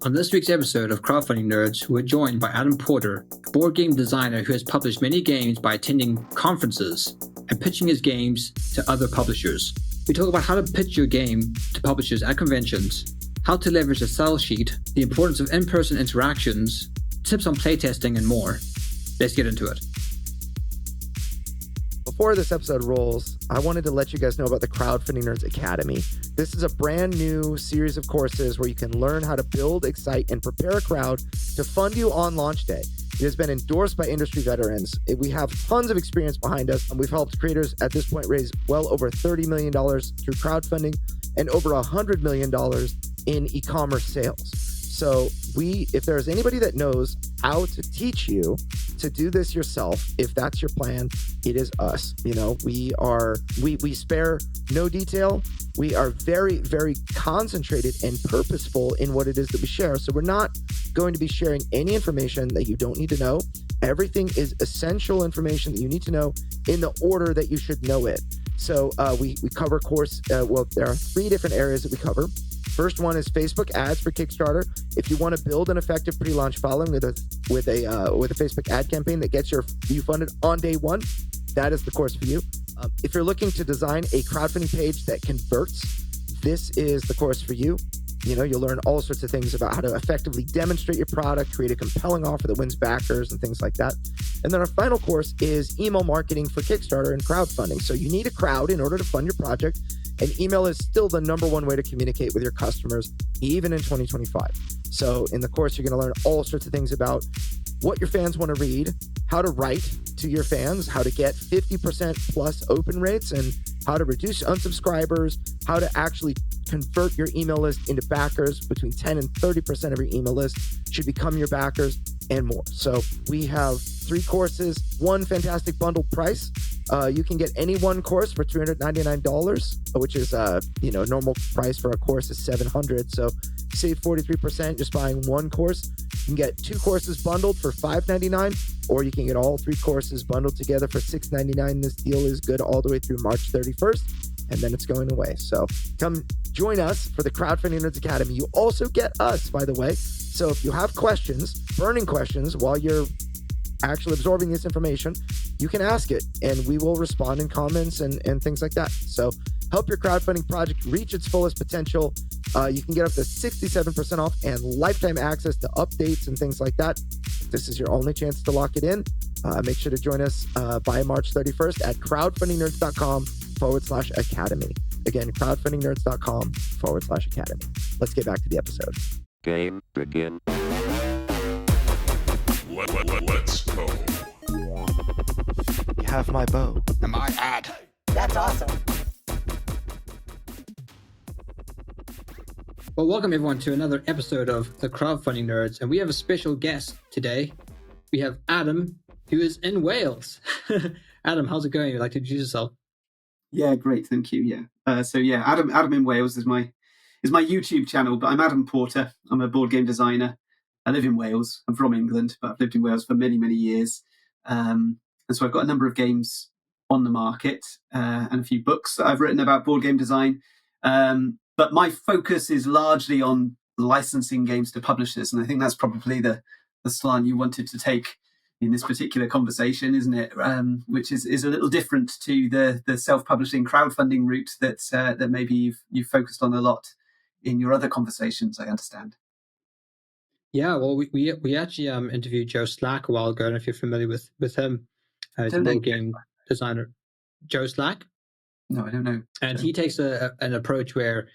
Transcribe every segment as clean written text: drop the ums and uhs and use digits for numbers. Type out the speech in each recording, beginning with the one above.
On this week's episode of Crowdfunding Nerds, we're joined by Adam Porter, a board game designer who has published many games by attending conferences and pitching his games to other publishers. We talk about how to pitch your game to publishers at conventions, how to leverage a sell sheet, the importance of in-person interactions, tips on playtesting, and more. Let's get into it. Before this episode rolls, I wanted to let you guys know about the Crowdfunding Nerds Academy. This is a brand new series of courses where you can learn how to build, excite, and prepare a crowd to fund you on launch day. It has been endorsed by industry veterans. We have tons of experience behind us, and we've helped creators at this point raise well over $30 million through crowdfunding and over $100 million in e-commerce sales. So if there's anybody that knows how to teach you to do this yourself, if that's your plan, it is us. You know, we spare no detail. We are very, very concentrated and purposeful in what it is that we share. So we're not going to be sharing any information that you don't need to know. Everything is essential information that you need to know in the order that you should know it. So we cover course. There are 3 different areas that we cover. First one is Facebook ads for Kickstarter. If you want to build an effective pre-launch following with a Facebook ad campaign that gets you funded on day one, that is the course for you. If you're looking to design a crowdfunding page that converts, this is the course for you. You know, you'll learn all sorts of things about how to effectively demonstrate your product, create a compelling offer that wins backers and things like that. And then our final course is email marketing for Kickstarter and crowdfunding. So you need a crowd in order to fund your project. And email is still the number one way to communicate with your customers, even in 2025. So in the course, you're going to learn all sorts of things about what your fans want to read, how to write to your fans, how to get 50% plus open rates, and how to reduce unsubscribers, how to actually convert your email list into backers. Between 10 and 30% of your email list should become your backers, and more. So we have 3 courses, one fantastic bundled price. You can get any one course for $399, which is, normal price for a course is $700. So save 43% just buying one course. You can get 2 courses bundled for $599, or you can get all 3 courses bundled together for $699. This deal is good all the way through March 31st, and then it's going away. So come join us for the Crowdfunding Nerds Academy. You also get us, by the way. So if you have questions, burning questions, while you're actually absorbing this information, you can ask it, and we will respond in comments and things like that. So help your crowdfunding project reach its fullest potential. You can get up to 67% off and lifetime access to updates and things like that. This is your only chance to lock it in. Make sure to join us by March 31st at crowdfundingnerds.com/academy. Again, crowdfundingnerds.com/academy. Let's get back to the episode. Game begin. Let's go. You have my bow. Am I ad? That's awesome. Well, welcome everyone to another episode of the Crowdfunding Nerds, and we have a special guest today. We have Adam, who is in Wales. Adam, how's it going? You'd like to introduce yourself? Yeah, great, thank you. Yeah, Adam in Wales is my YouTube channel, but I'm Adam Porter. I'm a board game designer. I live in Wales. I'm from England, but I've lived in Wales for many, many years. And so I've got a number of games on the market and a few books that I've written about board game design. But my focus is largely on licensing games to publishers. And I think that's probably the slant you wanted to take in this particular conversation, isn't it? Which is a little different to the self-publishing crowdfunding route that maybe you've focused on a lot in your other conversations, I understand. Yeah, well, we actually interviewed Joe Slack a while ago. I don't know if you're familiar with him. He's a board game designer. Joe Slack? No, I don't know. And he takes an approach where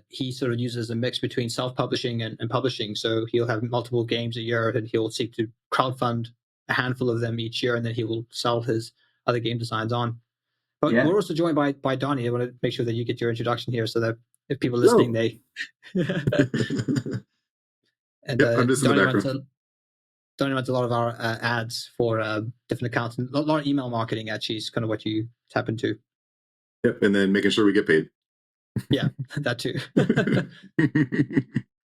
he sort of uses a mix between self-publishing and publishing. So he'll have multiple games a year, and he'll seek to crowdfund a handful of them each year, and then he will sell his other game designs on. But we're also joined by Donnie. I want to make sure that you get your introduction here so that if people are listening, they... And I'm just Donnie runs a lot of our ads for different accounts, and a lot of email marketing actually is kind of what you tap into. Yep, and then making sure we get paid. Yeah, that too.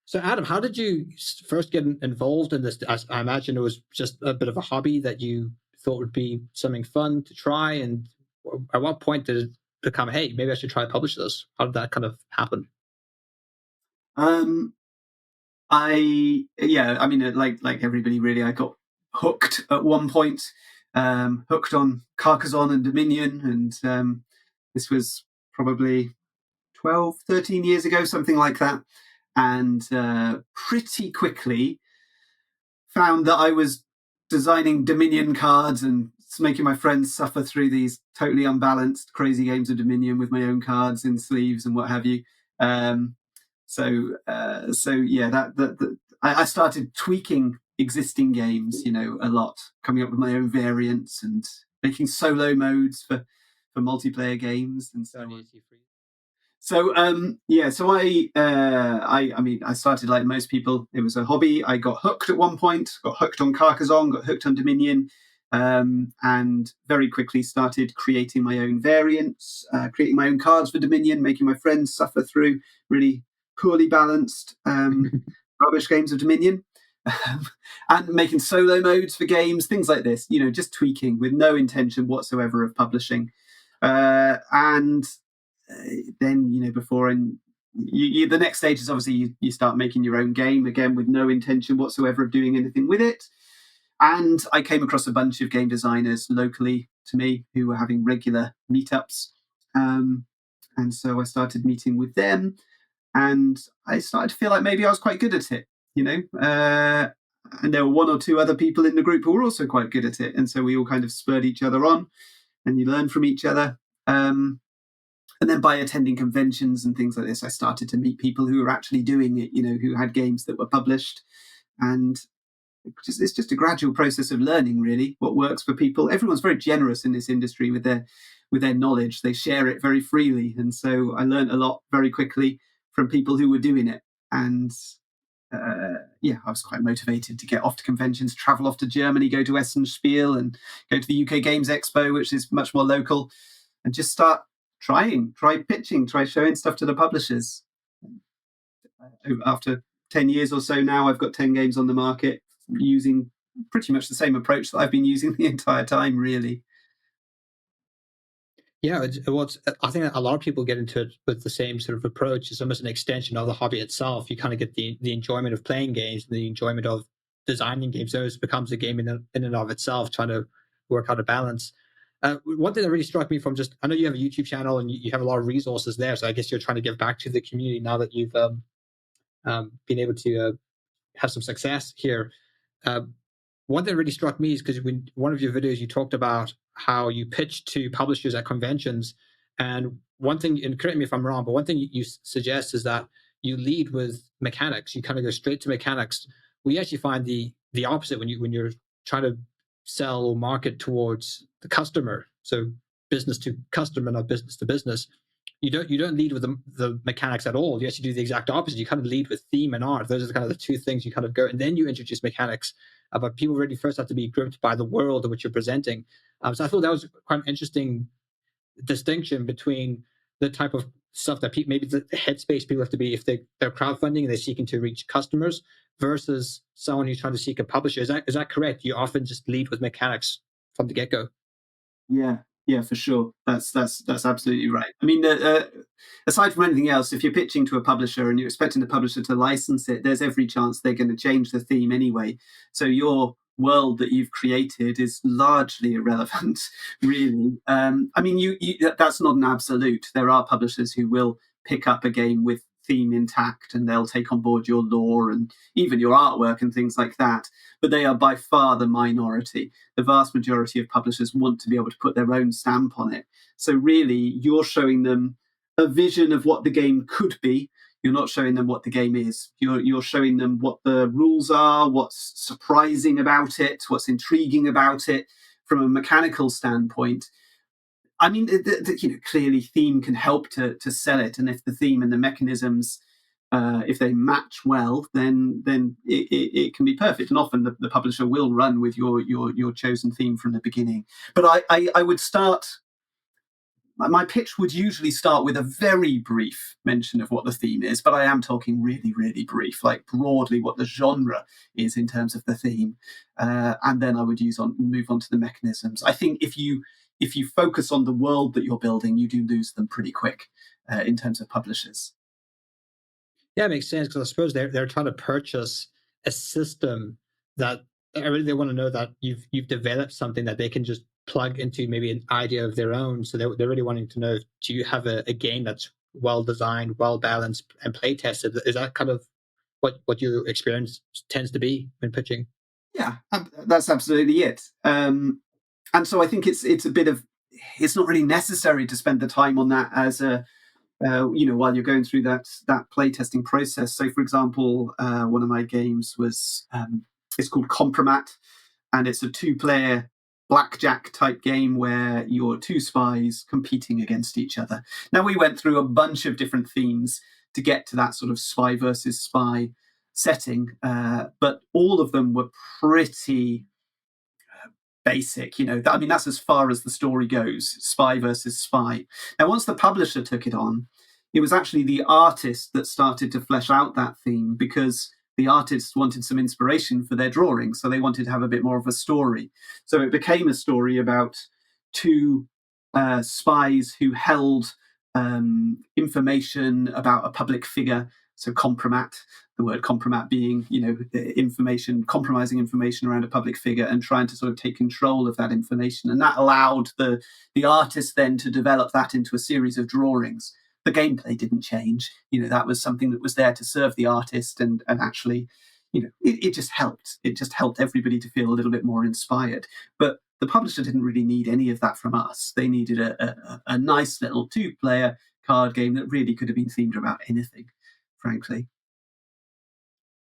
So Adam, how did you first get involved in this? I imagine it was just a bit of a hobby that you thought would be something fun to try. And at what point did it become, hey, maybe I should try to publish this? How did that kind of happen? I mean, like everybody really, I got hooked at one point, hooked on Carcassonne and Dominion, and this was probably 12, 13 years ago, something like that. And pretty quickly found that I was designing Dominion cards and making my friends suffer through these totally unbalanced, crazy games of Dominion with my own cards in sleeves and what have you. So yeah, I started tweaking existing games, a lot, coming up with my own variants and making solo modes for multiplayer games and so on. So I mean, I started like most people. It was a hobby. I got hooked at one point. Got hooked on Carcassonne. Got hooked on Dominion, and very quickly started creating my own variants, creating my own cards for Dominion, making my friends suffer through really poorly balanced rubbish games of Dominion, and making solo modes for games, things like this. Just tweaking with no intention whatsoever of publishing, and then the next stage is obviously you start making your own game again with no intention whatsoever of doing anything with it. And I came across a bunch of game designers locally to me who were having regular meetups, and so I started meeting with them, and I started to feel like maybe I was quite good at it, and there were one or two other people in the group who were also quite good at it, and so we all kind of spurred each other on, and you learn from each other. And then by attending conventions and things like this, I started to meet people who were actually doing it, who had games that were published. And it's just a gradual process of learning, really, what works for people. Everyone's very generous in this industry with their knowledge. They share it very freely. And so I learned a lot very quickly from people who were doing it. And I was quite motivated to get off to conventions, travel off to Germany, go to Essen Spiel and go to the UK Games Expo, which is much more local, and just try pitching, try showing stuff to the publishers. After 10 years or so now, I've got 10 games on the market using pretty much the same approach that I've been using the entire time, really. Yeah, I think a lot of people get into it with the same sort of approach. It's almost an extension of the hobby itself. You kind of get the enjoyment of playing games, the enjoyment of designing games. So it becomes a game in and of itself, trying to work out a balance. One thing that really struck me I know you have a YouTube channel and you have a lot of resources there, so I guess you're trying to give back to the community now that you've been able to have some success here. One thing that really struck me is because in one of your videos you talked about how you pitch to publishers at conventions, and one thing, and correct me if I'm wrong, but one thing you suggest is that you lead with mechanics. You kind of go straight to mechanics. We actually find the opposite when you're trying to sell or market towards the customer, so business to customer, not business to business. You don't lead with the mechanics at all. You actually do the exact opposite. You kind of lead with theme and art. Those are kind of the two things you kind of go, and then you introduce mechanics. But people really first have to be gripped by the world in which you're presenting. So I thought that was quite an interesting distinction between the type of stuff that maybe the headspace people have to be if they're crowdfunding and they're seeking to reach customers, versus someone who's trying to seek a publisher. Is that correct? You often just lead with mechanics from the get-go. Yeah, for sure. That's absolutely right. I mean, aside from anything else, if you're pitching to a publisher and you're expecting the publisher to license it, there's every chance they're going to change the theme anyway. So your world that you've created is largely irrelevant, really. I mean, that's not an absolute. There are publishers who will pick up a game with theme intact and they'll take on board your lore and even your artwork and things like that, but they are by far the minority. The vast majority of publishers want to be able to put their own stamp on it. So really, you're showing them a vision of what the game could be. You're not showing them what the game is. You're showing them what the rules are, what's surprising about it, what's intriguing about it from a mechanical standpoint. I mean, clearly theme can help to sell it, and if the theme and the mechanisms, if they match well, then it can be perfect. And often the publisher will run with your chosen theme from the beginning. But I would start. My pitch would usually start with a very brief mention of what the theme is, but I am talking really, really brief, like broadly what the genre is in terms of the theme, and then I would move on to the mechanisms. I think if you focus on the world that you're building, you do lose them pretty quick in terms of publishers. Yeah, it makes sense, because I suppose they're trying to purchase a system that they want to know that you've developed something that they can just plug into maybe an idea of their own. So they're really wanting to know, do you have a game that's well designed, well balanced, and play tested? Is that kind of what your experience tends to be when pitching? Yeah, that's absolutely it. And so I think it's a bit of, it's not really necessary to spend the time on that as a while you're going through that playtesting process. So, for example, one of my games was it's called Compromat, and it's a 2-player blackjack type game where you're 2 spies competing against each other. Now, we went through a bunch of different themes to get to that sort of spy versus spy setting, but all of them were pretty basic. I mean, that's as far as the story goes, spy versus spy. Now, once the publisher took it on, it was actually the artist that started to flesh out that theme, because the artists wanted some inspiration for their drawing, so they wanted to have a bit more of a story. So it became a story about 2 spies who held information about a public figure. So compromat, the word compromat being, information, compromising information around a public figure, and trying to sort of take control of that information. And that allowed the artist then to develop that into a series of drawings. The gameplay didn't change. That was something that was there to serve the artist, and actually, it just helped. It just helped everybody to feel a little bit more inspired. But the publisher didn't really need any of that from us. They needed a nice little 2-player card game that really could have been themed about anything, frankly.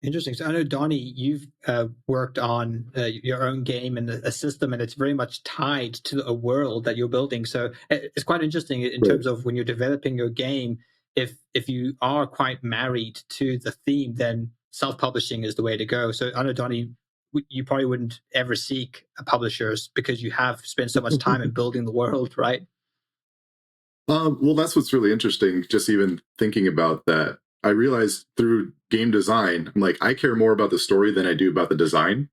Interesting. So I know, Donnie, you've worked on your own game and a system, and it's very much tied to a world that you're building. So it's quite interesting in terms of when you're developing your game. If you are quite married to the theme, then self-publishing is the way to go. So I know, Donnie, you probably wouldn't ever seek publishers because you have spent so much time in building the world, right? Well, that's what's really interesting. Just even thinking about that, I realized through game design, I'm like, I care more about the story than I do about the design.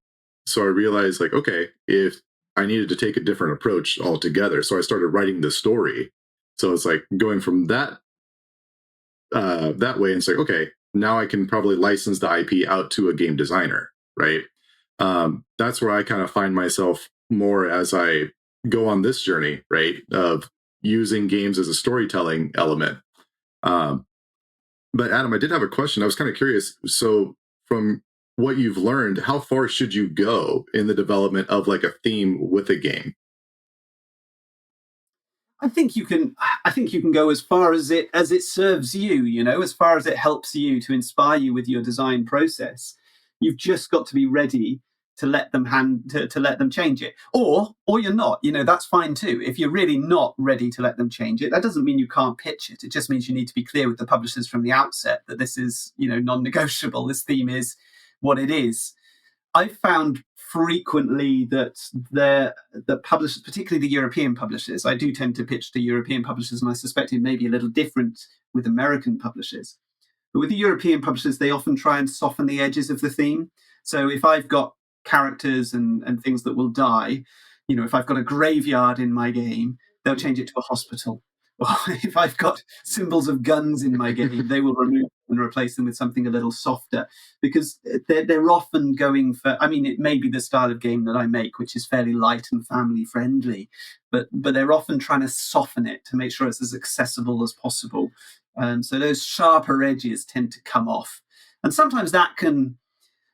So I realized, like, okay, if I needed to take a different approach altogether, so I started writing the story. So it's like going from that way, and it's like, okay, now I can probably license the IP out to a game designer, right? That's where I kind of find myself more as I go on this journey, right, of using games as a storytelling element. But Adam, I did have a question. I was kind of curious. So from what you've learned, how far should you go in the development of like a theme with a game? I think you can go as far as it serves you, as far as it helps you, to inspire you with your design process. You've just got to be ready to let them to let them change it, or you're not. That's fine too. If you're really not ready to let them change it, that doesn't mean you can't pitch it. It just means you need to be clear with the publishers from the outset that this is, non-negotiable. This theme is what it is. I've found frequently that the publishers, particularly the European publishers, I do tend to pitch to European publishers, and I suspect it may be a little different with American publishers. But with the European publishers, they often try and soften the edges of the theme. So if I've got characters and things that will die, if I've got a graveyard in my game, they'll change it to a hospital. Or if I've got symbols of guns in my game, they will remove and replace them with something a little softer, because they're often going for, I mean, it may be the style of game that I make, which is fairly light and family friendly, but they're often trying to soften it to make sure it's as accessible as possible. So those sharper edges tend to come off. And sometimes that can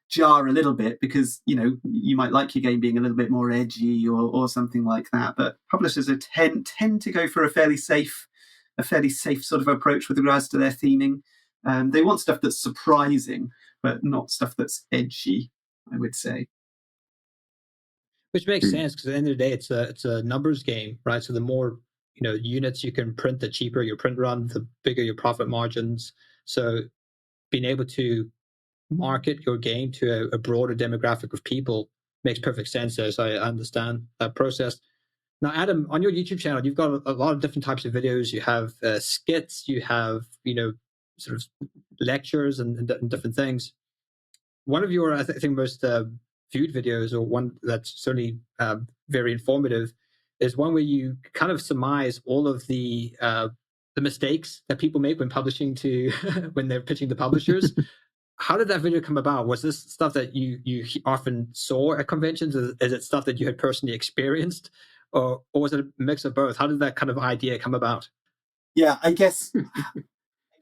jar a little bit, because you might like your game being a little bit more edgy or something like that, but publishers tend to go for a fairly safe sort of approach with regards to their theming. They want stuff that's surprising, but not stuff that's edgy, I would say. Which makes sense, because at the end of the day, it's a numbers game, right? So the more units you can print, the cheaper your print run, the bigger your profit margins. So being able to market your game to a broader demographic of people makes perfect sense there. So I understand that process. Now, Adam, on your YouTube channel, you've got a lot of different types of videos. You have skits, you have sort of lectures and different things. One of your, I think, most viewed videos, or one that's certainly very informative, is one where you kind of surmise all of the the mistakes that people make when publishing to when they're pitching to publishers. How did that video come about? Was this stuff that you often saw at conventions? Is it stuff that you had personally experienced, or was it a mix of both? How did that kind of idea come about? Yeah, I guess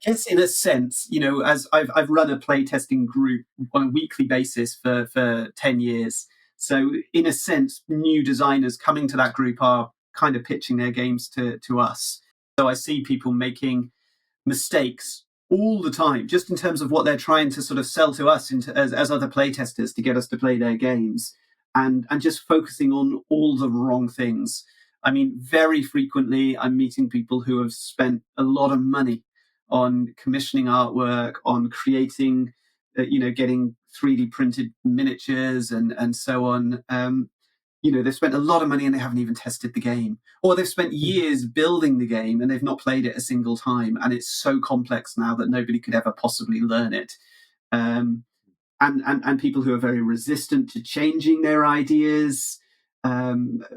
in a sense, as I've run a playtesting group on a weekly basis for 10 years. So in a sense, new designers coming to that group are kind of pitching their games to us. So I see people making mistakes all the time, just in terms of what they're trying to sort of sell to us as other playtesters to get us to play their games, and just focusing on all the wrong things. I mean, very frequently I'm meeting people who have spent a lot of money on commissioning artwork, on creating, getting 3D printed miniatures and so on. They've spent a lot of money and they haven't even tested the game, or they've spent years building the game and they've not played it a single time. And it's so complex now that nobody could ever possibly learn it. And people who are very resistant to changing their ideas.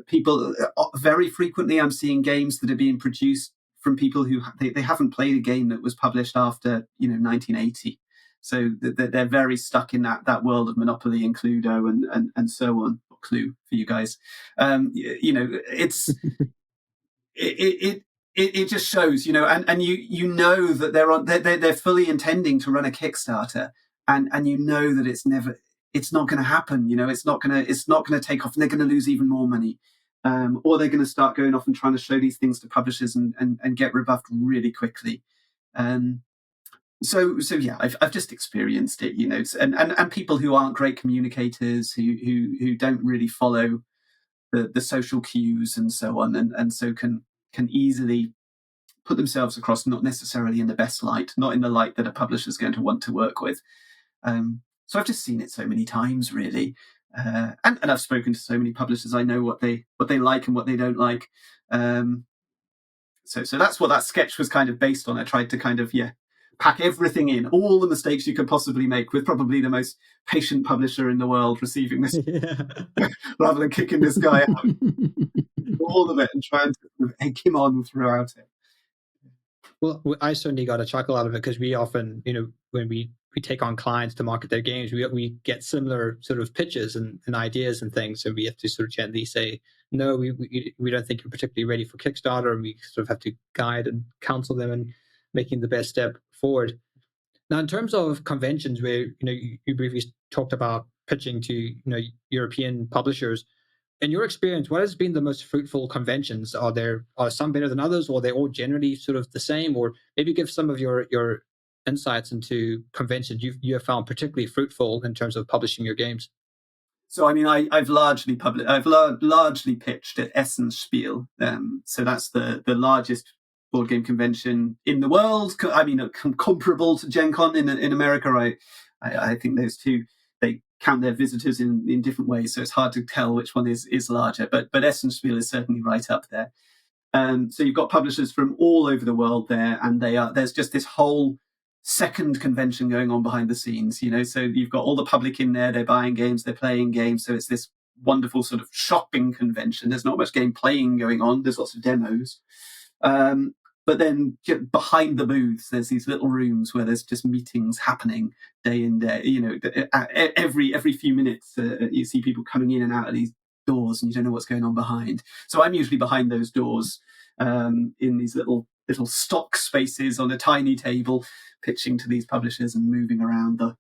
People very frequently, I'm seeing games that are being produced from people who they haven't played a game that was published after 1980. So they're very stuck in that world of Monopoly and Cluedo and so on. Clue for you guys. It's it just shows, and that they're fully intending to run a Kickstarter, and that it's not going to happen. It's not going to take off, and they're going to lose even more money. Or they're going to start going off and trying to show these things to publishers and get rebuffed really quickly. So yeah, I've just experienced it, and people who aren't great communicators, who don't really follow the social cues and so on, and so can easily put themselves across not necessarily in the best light, not in the light that a publisher's going to want to work with. So I've just seen it so many times, really, and I've spoken to so many publishers. I know what they like and what they don't like. So that's what that sketch was kind of based on. I tried to kind of pack everything in, all the mistakes you could possibly make, with probably the most patient publisher in the world receiving this, rather than kicking this guy out. All of it, and trying to sort of egg him on throughout it. Well, I certainly got a chuckle out of it, because we often, when we take on clients to market their games, we get similar sort of pitches and ideas and things. So we have to sort of gently say, no, we don't think you're particularly ready for Kickstarter, and we sort of have to guide and counsel them in making the best step forward. Now, in terms of conventions, where you briefly talked about pitching to European publishers, in your experience, what has been the most fruitful conventions? Are some better than others, or are they all generally sort of the same? Or maybe give some of your insights into conventions you have found particularly fruitful in terms of publishing your games. So, I mean, I've largely pitched at Essen Spiel. So that's the largest board game convention in the world. I mean, comparable to Gen Con in America, right? I think those two, they count their visitors in different ways, so it's hard to tell which one is larger. But Essen Spiel is certainly right up there. So you've got publishers from all over the world there, and there's just this whole second convention going on behind the scenes. So you've got all the public in there, they're buying games, they're playing games. So it's this wonderful sort of shopping convention. There's not much game playing going on. There's lots of demos. But then behind the booths, there's these little rooms where there's just meetings happening day in day. Every few minutes, you see people coming in and out of these doors, and you don't know what's going on behind. So I'm usually behind those doors, in these little stock spaces on a tiny table, pitching to these publishers and moving around the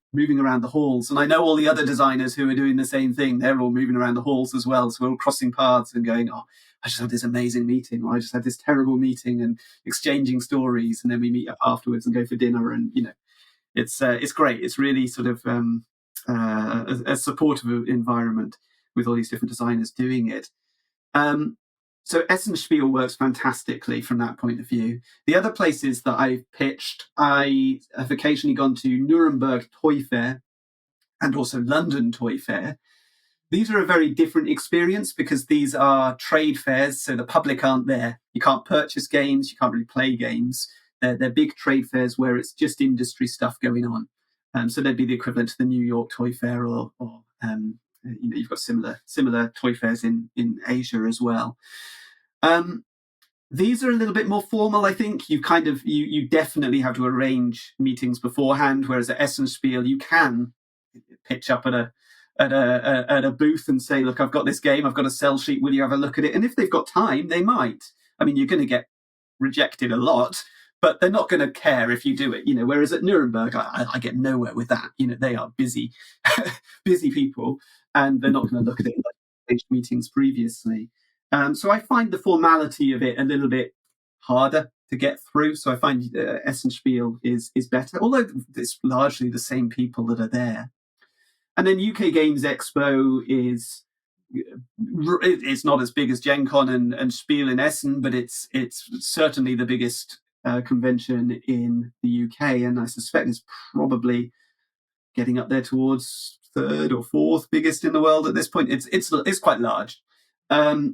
halls. And I know all the other designers who are doing the same thing. They're all moving around the halls as well. So we're all crossing paths and going, oh, I just had this amazing meeting, or I just had this terrible meeting, and exchanging stories. And then we meet up afterwards and go for dinner. And, it's great. It's really sort of a supportive environment with all these different designers doing it. So Essen Spiel works fantastically from that point of view. The other places that I've pitched, I have occasionally gone to Nuremberg Toy Fair and also London Toy Fair. These are a very different experience, because these are trade fairs, so the public aren't there. You can't purchase games, you can't really play games. They're big trade fairs where it's just industry stuff going on. So they'd be the equivalent to the New York Toy Fair, or you've got similar toy fairs in Asia as well. These are a little bit more formal, I think. You definitely have to arrange meetings beforehand, whereas at Essen Spiel you can pitch up at a booth and say, look, I've got this game, I've got a sell sheet, will you have a look at it? And if they've got time, they might. I mean, you're going to get rejected a lot, but they're not going to care if you do it, whereas at Nuremberg, I get nowhere with that. They are busy, busy people, and they're not going to look at it like meetings previously. So I find the formality of it a little bit harder to get through. So I find Essen Spiel is better, although it's largely the same people that are there. And then UK Games Expo it's not as big as Gen Con and Spiel in Essen, but it's certainly the biggest convention in the UK, and I suspect it's probably getting up there towards third or fourth biggest in the world at this point. It's quite large. I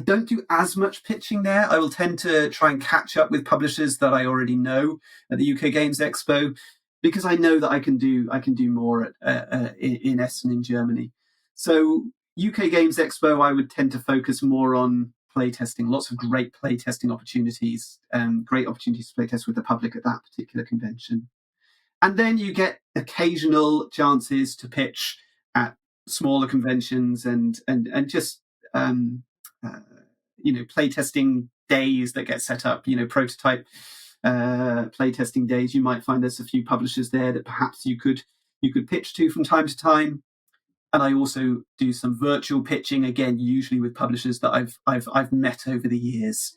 don't do as much pitching there. I will tend to try and catch up with publishers that I already know at the UK Games Expo, because I know that I can do more in Essen in Germany. So UK Games Expo, I would tend to focus more on playtesting. Lots of great playtesting opportunities, great opportunities to playtest with the public at that particular convention. And then you get occasional chances to pitch at smaller conventions and just playtesting days that get set up, prototype playtesting days. You might find there's a few publishers there that perhaps you could pitch to from time to time. And I also do some virtual pitching, again, usually with publishers that I've met over the years.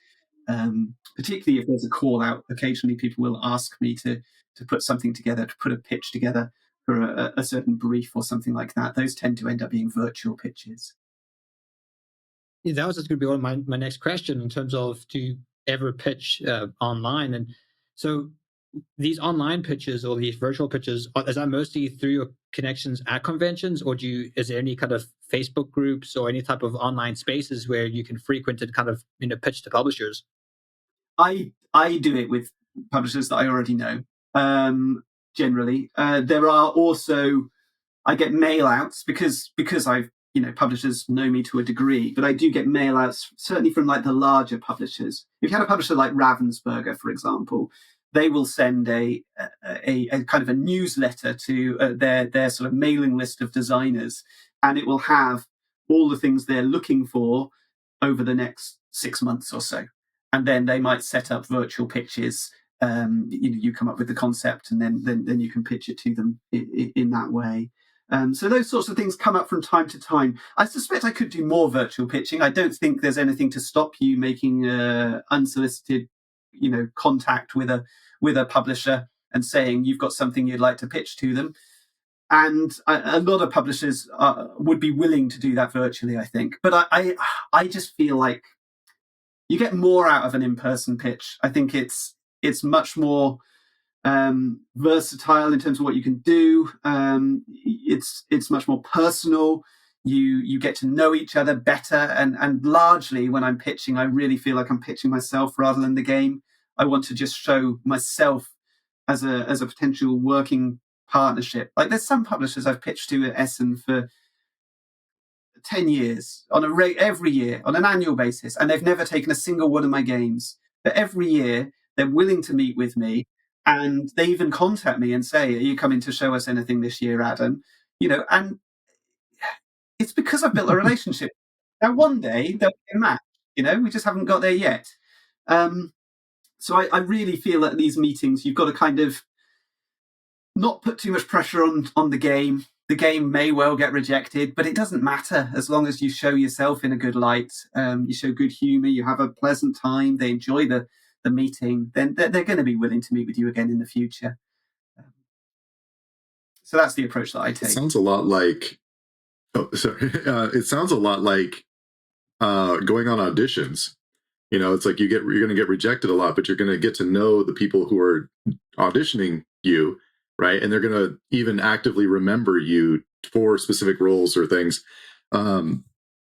Particularly if there's a call out, occasionally people will ask me to put something together, to put a pitch together for a certain brief or something like that. Those tend to end up being virtual pitches. Yeah, that was just going to be my next question in terms of, do you ever pitch online? And so these online pitches or these virtual pitches, is that mostly through your connections at conventions, or is there any kind of Facebook groups or any type of online spaces where you can frequent and kind of pitch to publishers? I do it with publishers that I already know. Generally, there are also, I get mail outs because I've publishers know me to a degree, but I do get mail outs certainly from like the larger publishers. If you had a publisher like Ravensburger, for example, they will send a kind of a newsletter to their sort of mailing list of designers, and it will have all the things they're looking for over the next 6 months or so. And then they might set up virtual pitches. You come up with the concept, and then you can pitch it to them in that way. So those sorts of things come up from time to time. I suspect I could do more virtual pitching. I don't think there's anything to stop you making unsolicited, contact with a publisher and saying you've got something you'd like to pitch to them. And a lot of publishers would be willing to do that virtually, I think. But I just feel like you get more out of an in-person pitch. I think it's much more versatile in terms of what you can do. It's much more personal. You get to know each other better, and largely when I'm pitching, I really feel like I'm pitching myself rather than the game. I want to just show myself as a potential working partnership. Like there's some publishers I've pitched to at Essen for 10 years every year on an annual basis, and they've never taken a single one of my games. But every year they're willing to meet with me. And they even contact me and say, are you coming to show us anything this year, Adam? And it's because I've built a relationship. Now, one day there'll be a match, we just haven't got there yet. So I really feel that at these meetings, you've got to kind of not put too much pressure on the game. The game may well get rejected, but it doesn't matter as long as you show yourself in a good light. You show good humor, you have a pleasant time, they enjoy the meeting, then they're going to be willing to meet with you again in the future. So that's the approach that I take. It sounds a lot like it sounds a lot like going on auditions. It's like you're going to get rejected a lot, but you're going to get to know the people who are auditioning you, right? And they're going to even actively remember you for specific roles or things. And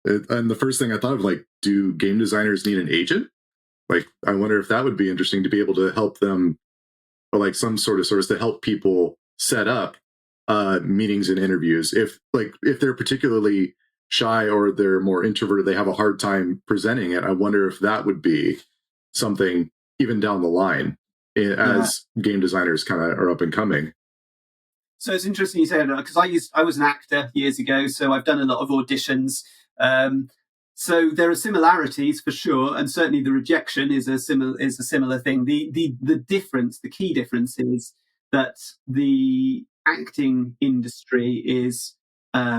the first thing I thought of, like, do game designers need an agent? Like, I wonder if that would be interesting to be able to help them, or like some sort of service to help people set up meetings and interviews. If they're particularly shy or they're more introverted, they have a hard time presenting it. I wonder if that would be something even down the line as game designers kind of are up and coming. So it's interesting you say that, because I was an actor years ago, so I've done a lot of auditions. So there are similarities for sure, and certainly the rejection is a similar thing. The difference, the key difference, is that the acting industry is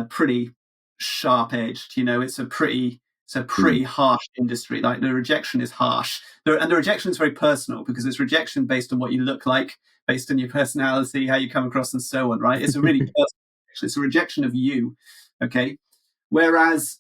pretty sharp edged. It's a pretty harsh industry. Like, the rejection is harsh, and the rejection is very personal, because it's rejection based on what you look like, based on your personality, how you come across, and so on. Right? It's a really personal rejection. It's a rejection of you. Okay. Whereas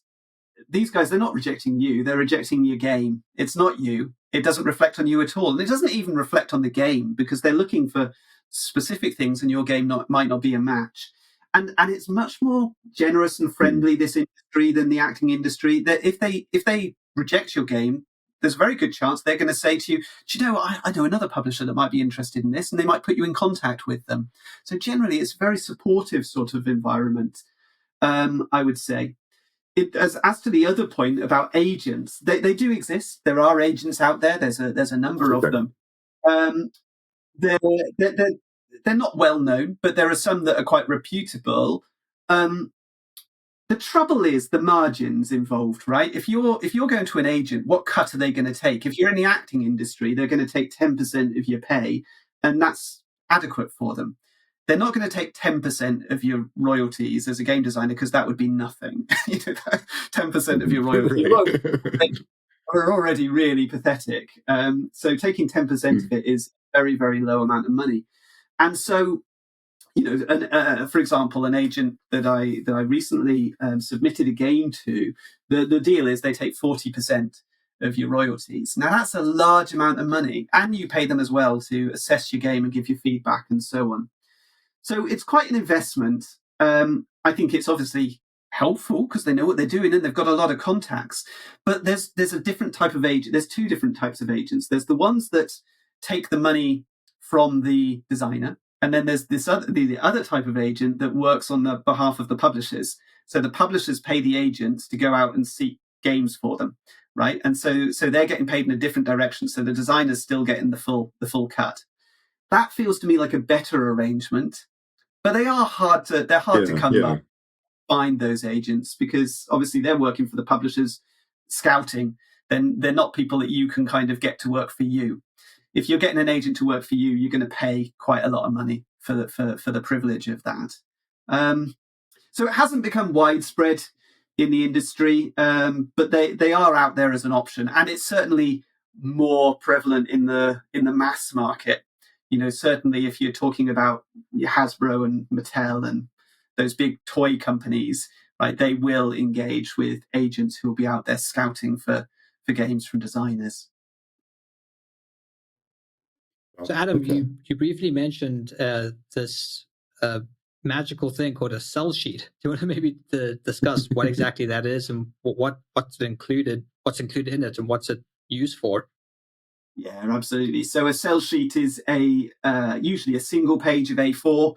these guys, they're not rejecting you, they're rejecting your game. It's not you. It doesn't reflect on you at all. And it doesn't even reflect on the game, because they're looking for specific things, and your game might not be a match. And it's much more generous and friendly, this industry, than the acting industry. That if they reject your game, there's a very good chance they're going to say to you, do you know, I know another publisher that might be interested in this, and they might put you in contact with them. So generally, it's a very supportive sort of environment, I would say. As to the other point about agents, they do exist. There are agents out there. There's a number of them. They're not well known, but there are some that are quite reputable. The trouble is the margins involved, right? If you're going to an agent, what cut are they going to take? If you're in the acting industry, they're going to take 10% of your pay, and that's adequate for them. They're not going to take 10% of your royalties as a game designer, because that would be nothing. 10% of your royalties are already really pathetic. So taking 10% of it is a very, very low amount of money. And so, for example, an agent that I recently submitted a game to, the deal is they take 40% of your royalties. Now, that's a large amount of money, and you pay them as well to assess your game and give you feedback and so on. So it's quite an investment. I think it's obviously helpful because they know what they're doing and they've got a lot of contacts. But there's a different type of agent. There's two different types of agents. There's the ones that take the money from the designer, and then there's the other type of agent that works on the behalf of the publishers. So the publishers pay the agents to go out and seek games for them, right? And so they're getting paid in a different direction. So the designer's still getting the full cut. That feels to me like a better arrangement. But they're hard to come by, find those agents, because obviously they're working for the publishers, scouting. Then they're not people that you can kind of get to work for you. If you're getting an agent to work for you, you're going to pay quite a lot of money for the privilege of that. So it hasn't become widespread in the industry, but they are out there as an option, and it's certainly more prevalent in the mass market. Certainly if you're talking about Hasbro and Mattel and those big toy companies, right, they will engage with agents who will be out there scouting for games from designers. So Adam, you briefly mentioned this magical thing called a sell sheet. Do you want to maybe discuss what exactly that is and what's included in it and what's it used for? Yeah, absolutely. So a sell sheet is usually a single page of A4,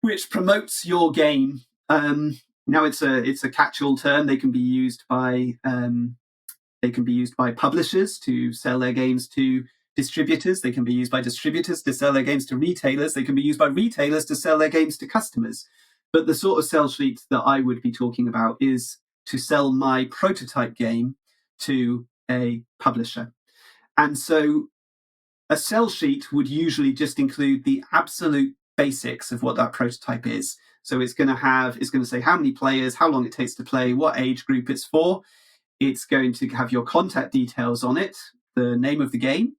which promotes your game. Now it's a catch-all term. They can be used by publishers to sell their games to distributors. They can be used by distributors to sell their games to retailers. They can be used by retailers to sell their games to customers. But the sort of sell sheet that I would be talking about is to sell my prototype game to a publisher. And so a sell sheet would usually just include the absolute basics of what that prototype is. So it's going to say how many players, how long it takes to play, what age group it's for. It's going to have your contact details on it, the name of the game.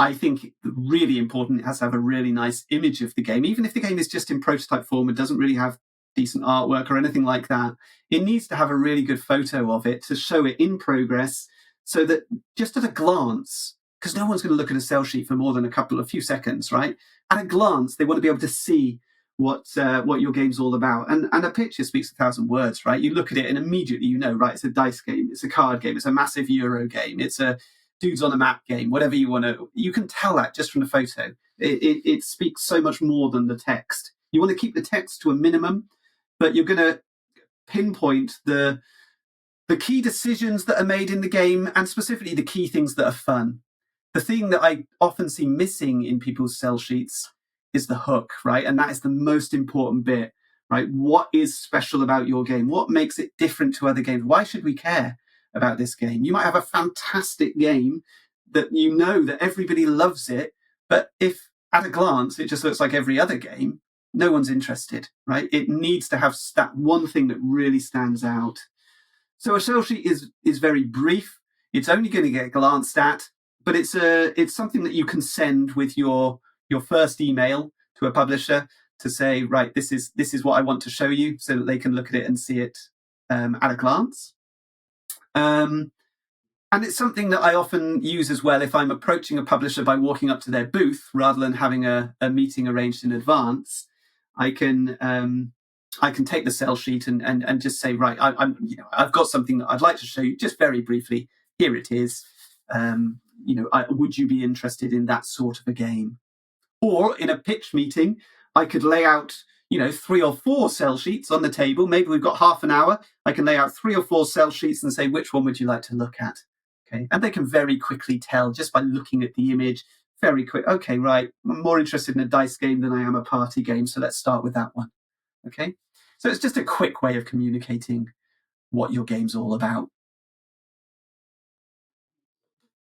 I think really important, it has to have a really nice image of the game. Even if the game is just in prototype form and doesn't really have decent artwork or anything like that, it needs to have a really good photo of it to show it in progress, so that just at a glance, because no one's going to look at a sell sheet for more than a few seconds, right? At a glance, they want to be able to see what your game's all about. And a picture speaks 1,000 words, right? You look at it and immediately you know, right, it's a dice game, it's a card game, it's a massive Euro game, it's a dudes on a map game, whatever you want to. You can tell that just from the photo. It speaks so much more than the text. You want to keep the text to a minimum, but you're going to pinpoint the key decisions that are made in the game, and specifically the key things that are fun. The thing that I often see missing in people's sell sheets is the hook, right? And that is the most important bit, right? What is special about your game? What makes it different to other games? Why should we care about this game? You might have a fantastic game that you know that everybody loves it, but if at a glance it just looks like every other game, no one's interested, right? It needs to have that one thing that really stands out. So a sell sheet is very brief. It's only going to get glanced at, but it's something that you can send with your first email to a publisher to say, right, this is what I want to show you, so that they can look at it and see it at a glance. And it's something that I often use as well if I'm approaching a publisher by walking up to their booth rather than having a meeting arranged in advance. I can take the sell sheet and just say, right, I've got something that I'd like to show you just very briefly. Here it is. Would you be interested in that sort of a game? Or in a pitch meeting, I could lay out, 3 or 4 sell sheets on the table. Maybe we've got half an hour. I can lay out 3 or 4 sell sheets and say, which one would you like to look at? Okay. And they can very quickly tell just by looking at the image, very quick. Okay, right. I'm more interested in a dice game than I am a party game. So let's start with that one. Okay. So it's just a quick way of communicating what your game's all about.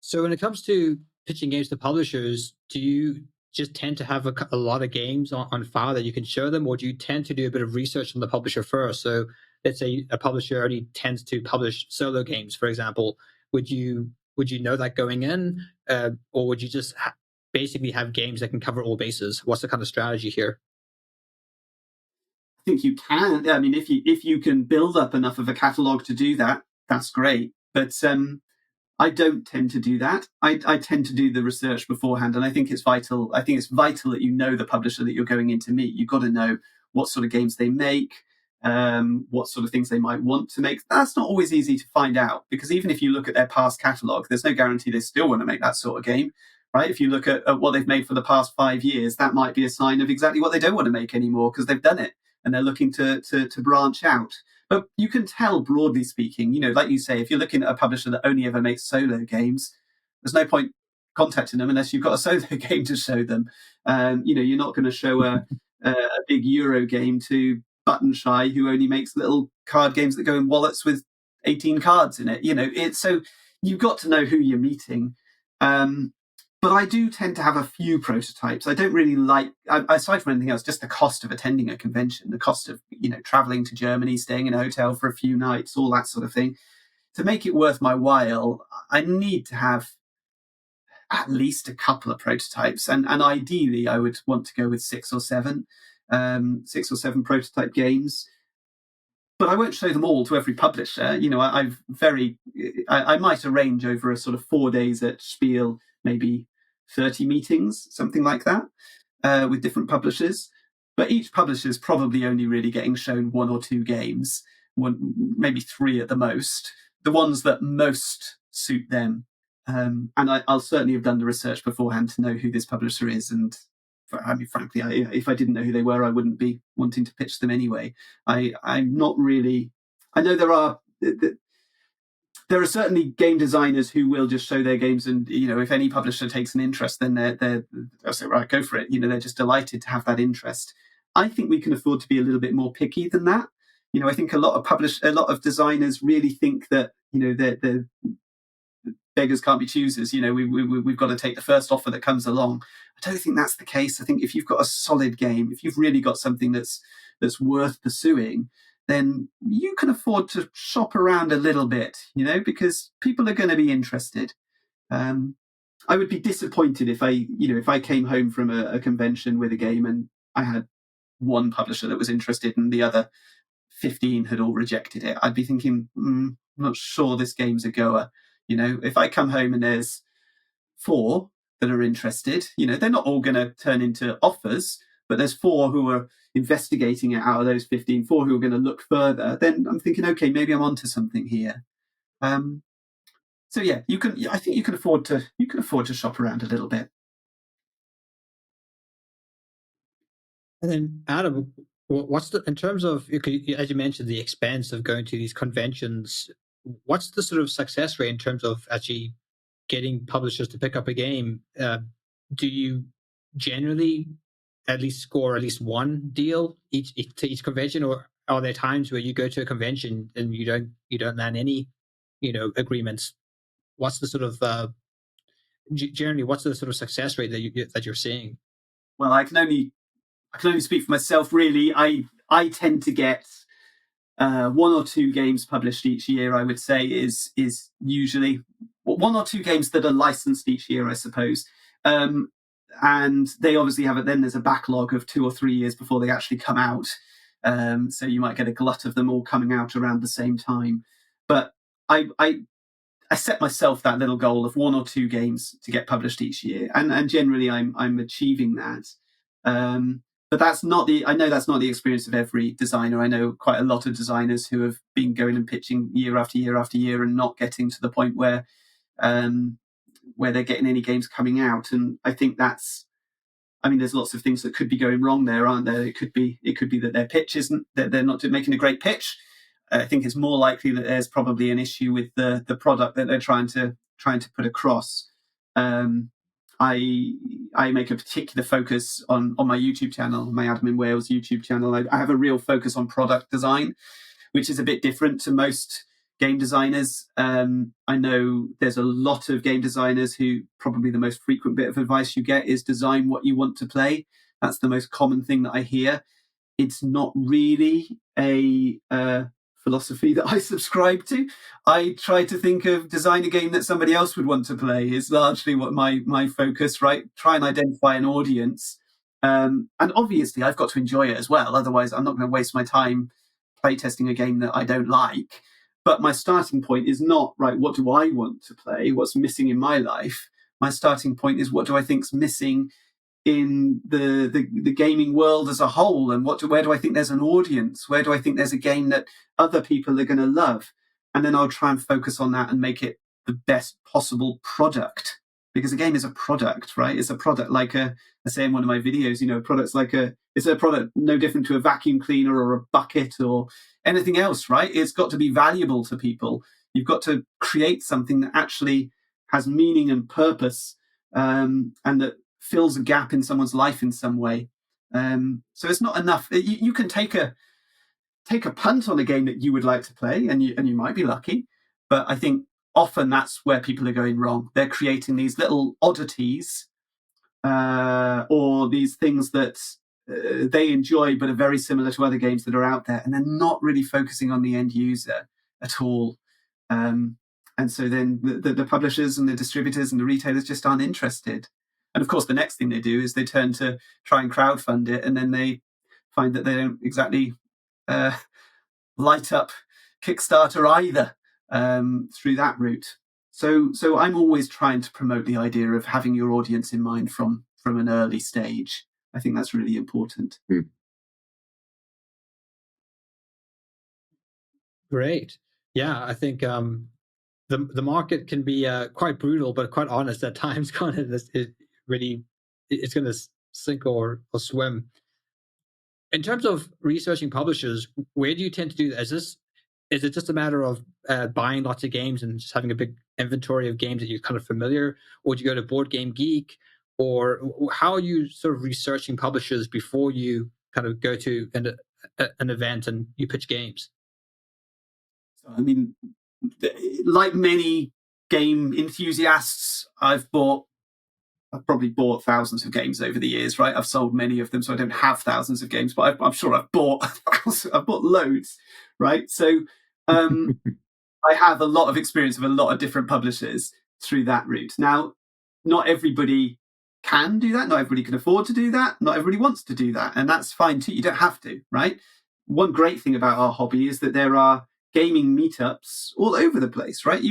So when it comes to pitching games to publishers, do you just tend to have a lot of games on file that you can show them, or do you tend to do a bit of research on the publisher first? So let's say a publisher only tends to publish solo games, for example. Would you know that going in, or would you just basically have games that can cover all bases? What's the kind of strategy here? I think you can. I mean, if you can build up enough of a catalog to do that, that's great. But I don't tend to do that. I tend to do the research beforehand, and I think it's vital. I think it's vital that you know the publisher that you're going in to meet. You've got to know what sort of games they make, what sort of things they might want to make. That's not always easy to find out, because even if you look at their past catalog, there's no guarantee they still want to make that sort of game, right? If you look at what they've made for the past 5 years, that might be a sign of exactly what they don't want to make anymore, because they've done it and they're looking to branch out. But you can tell, broadly speaking, like you say, if you're looking at a publisher that only ever makes solo games, there's no point contacting them unless you've got a solo game to show them. You're not going to show a big Euro game to Button Shy, who only makes little card games that go in wallets with 18 cards in it. So you've got to know who you're meeting. But I do tend to have a few prototypes. I don't really like, aside from anything else, just the cost of attending a convention, the cost of, traveling to Germany, staying in a hotel for a few nights, all that sort of thing. To make it worth my while, I need to have at least a couple of prototypes. And ideally, I would want to go with 6 or 7 prototype games. But I won't show them all to every publisher. I might arrange over a sort of 4 days at Spiel, maybe 30 meetings, something like that, with different publishers. But each publisher is probably only really getting shown 1 or 2 games, maybe 3 at the most, the ones that most suit them. And I'll certainly have done the research beforehand to know who this publisher is. And frankly, if I didn't know who they were, I wouldn't be wanting to pitch them anyway. I'm not really. I know there are certainly game designers who will just show their games, and if any publisher takes an interest, then they'll say, right, go for it. They're just delighted to have that interest. I think we can afford to be a little bit more picky than that. I think a lot of designers really think that they're beggars can't be choosers. We've got to take the first offer that comes along. I don't think that's the case. I think if you've got a solid game, if you've really got something that's worth pursuing, then you can afford to shop around a little bit, because people are going to be interested. I would be disappointed if I came home from a convention with a game and I had one publisher that was interested and the other 15 had all rejected it. I'd be thinking, I'm not sure this game's a goer. If I come home and there's 4 that are interested, they're not all going to turn into offers, but there's 4 who are investigating it out of those 15, 4 who are going to look further, then I'm thinking, okay, maybe I'm onto something here. So yeah, I think you can afford to shop around a little bit. And then, Adam, What's the, in terms of, as you mentioned, the expense of going to these conventions, what's the sort of success rate in terms of actually getting publishers to pick up a game? Do you generally at least score at least one deal to each convention, or are there times where you go to a convention and you don't land any, agreements? What's the sort of generally what's the sort of success rate that you're seeing? Well, I can only speak for myself, really. I tend to get one or two games published each year. I would say is usually one or two games that are licensed each year, I suppose. And they obviously have it. Then there's a backlog of 2 or 3 years before they actually come out. So you might get a glut of them all coming out around the same time. But I set myself that little goal of 1 or 2 games to get published each year, and generally I'm achieving that. But I know that's not the experience of every designer. I know quite a lot of designers who have been going and pitching year after year after year and not getting to the point where they're getting any games coming out. And I think there's lots of things that could be going wrong there, aren't there? It could be that their pitch isn't, that they're not making a great pitch. I think it's more likely that there's probably an issue with the product that they're trying to put across. I make a particular focus on my YouTube channel, my Adam in Wales YouTube channel. I have a real focus on product design, which is a bit different to most game designers. I know there's a lot of game designers who probably the most frequent bit of advice you get is design what you want to play. That's the most common thing that I hear. It's not really a philosophy that I subscribe to. I try to think of design a game that somebody else would want to play is largely what my focus, right? Try and identify an audience. And obviously I've got to enjoy it as well. Otherwise I'm not going to waste my time playtesting a game that I don't like. But my starting point is not, right, what do I want to play? What's missing in my life? My starting point is, what do I think's missing in the gaming world as a whole, and where do I think there's an audience? Where do I think there's a game that other people are going to love? And then I'll try and focus on that and make it the best possible product, because a game is a product, right? It's a product like I say in one of my videos, it's a product no different to a vacuum cleaner or a bucket or anything else, right? It's got to be valuable to people. You've got to create something that actually has meaning and purpose, and that fills a gap in someone's life in some way. So it's not enough. You can take a punt on a game that you would like to play, and you might be lucky. But I think often that's where people are going wrong. They're creating these little oddities or these things that they enjoy but are very similar to other games that are out there, and they're not really focusing on the end user at all. And so then the publishers and the distributors and the retailers just aren't interested. And of course, the next thing they do is they turn to try and crowdfund it, and then they find that they don't exactly light up Kickstarter either through that route. So I'm always trying to promote the idea of having your audience in mind from an early stage. I think that's really important. Great. Yeah, I think the market can be quite brutal, but quite honest at times. It's going to sink or swim. In terms of researching publishers, where do you tend to do that? Is it just a matter of buying lots of games and just having a big inventory of games that you're kind of familiar, or do you go to Board Game Geek, or how are you sort of researching publishers before you kind of go to an event and you pitch games? So, I mean, like many game enthusiasts, I've probably bought thousands of games over the years, right? I've sold many of them, so I don't have thousands of games, but I'm sure I've bought loads, right? So I have a lot of experience of a lot of different publishers through that route. Now, not everybody can do that. Not everybody can afford to do that. Not everybody wants to do that. And that's fine too. You don't have to, right? One great thing about our hobby is that there are gaming meetups all over the place, right?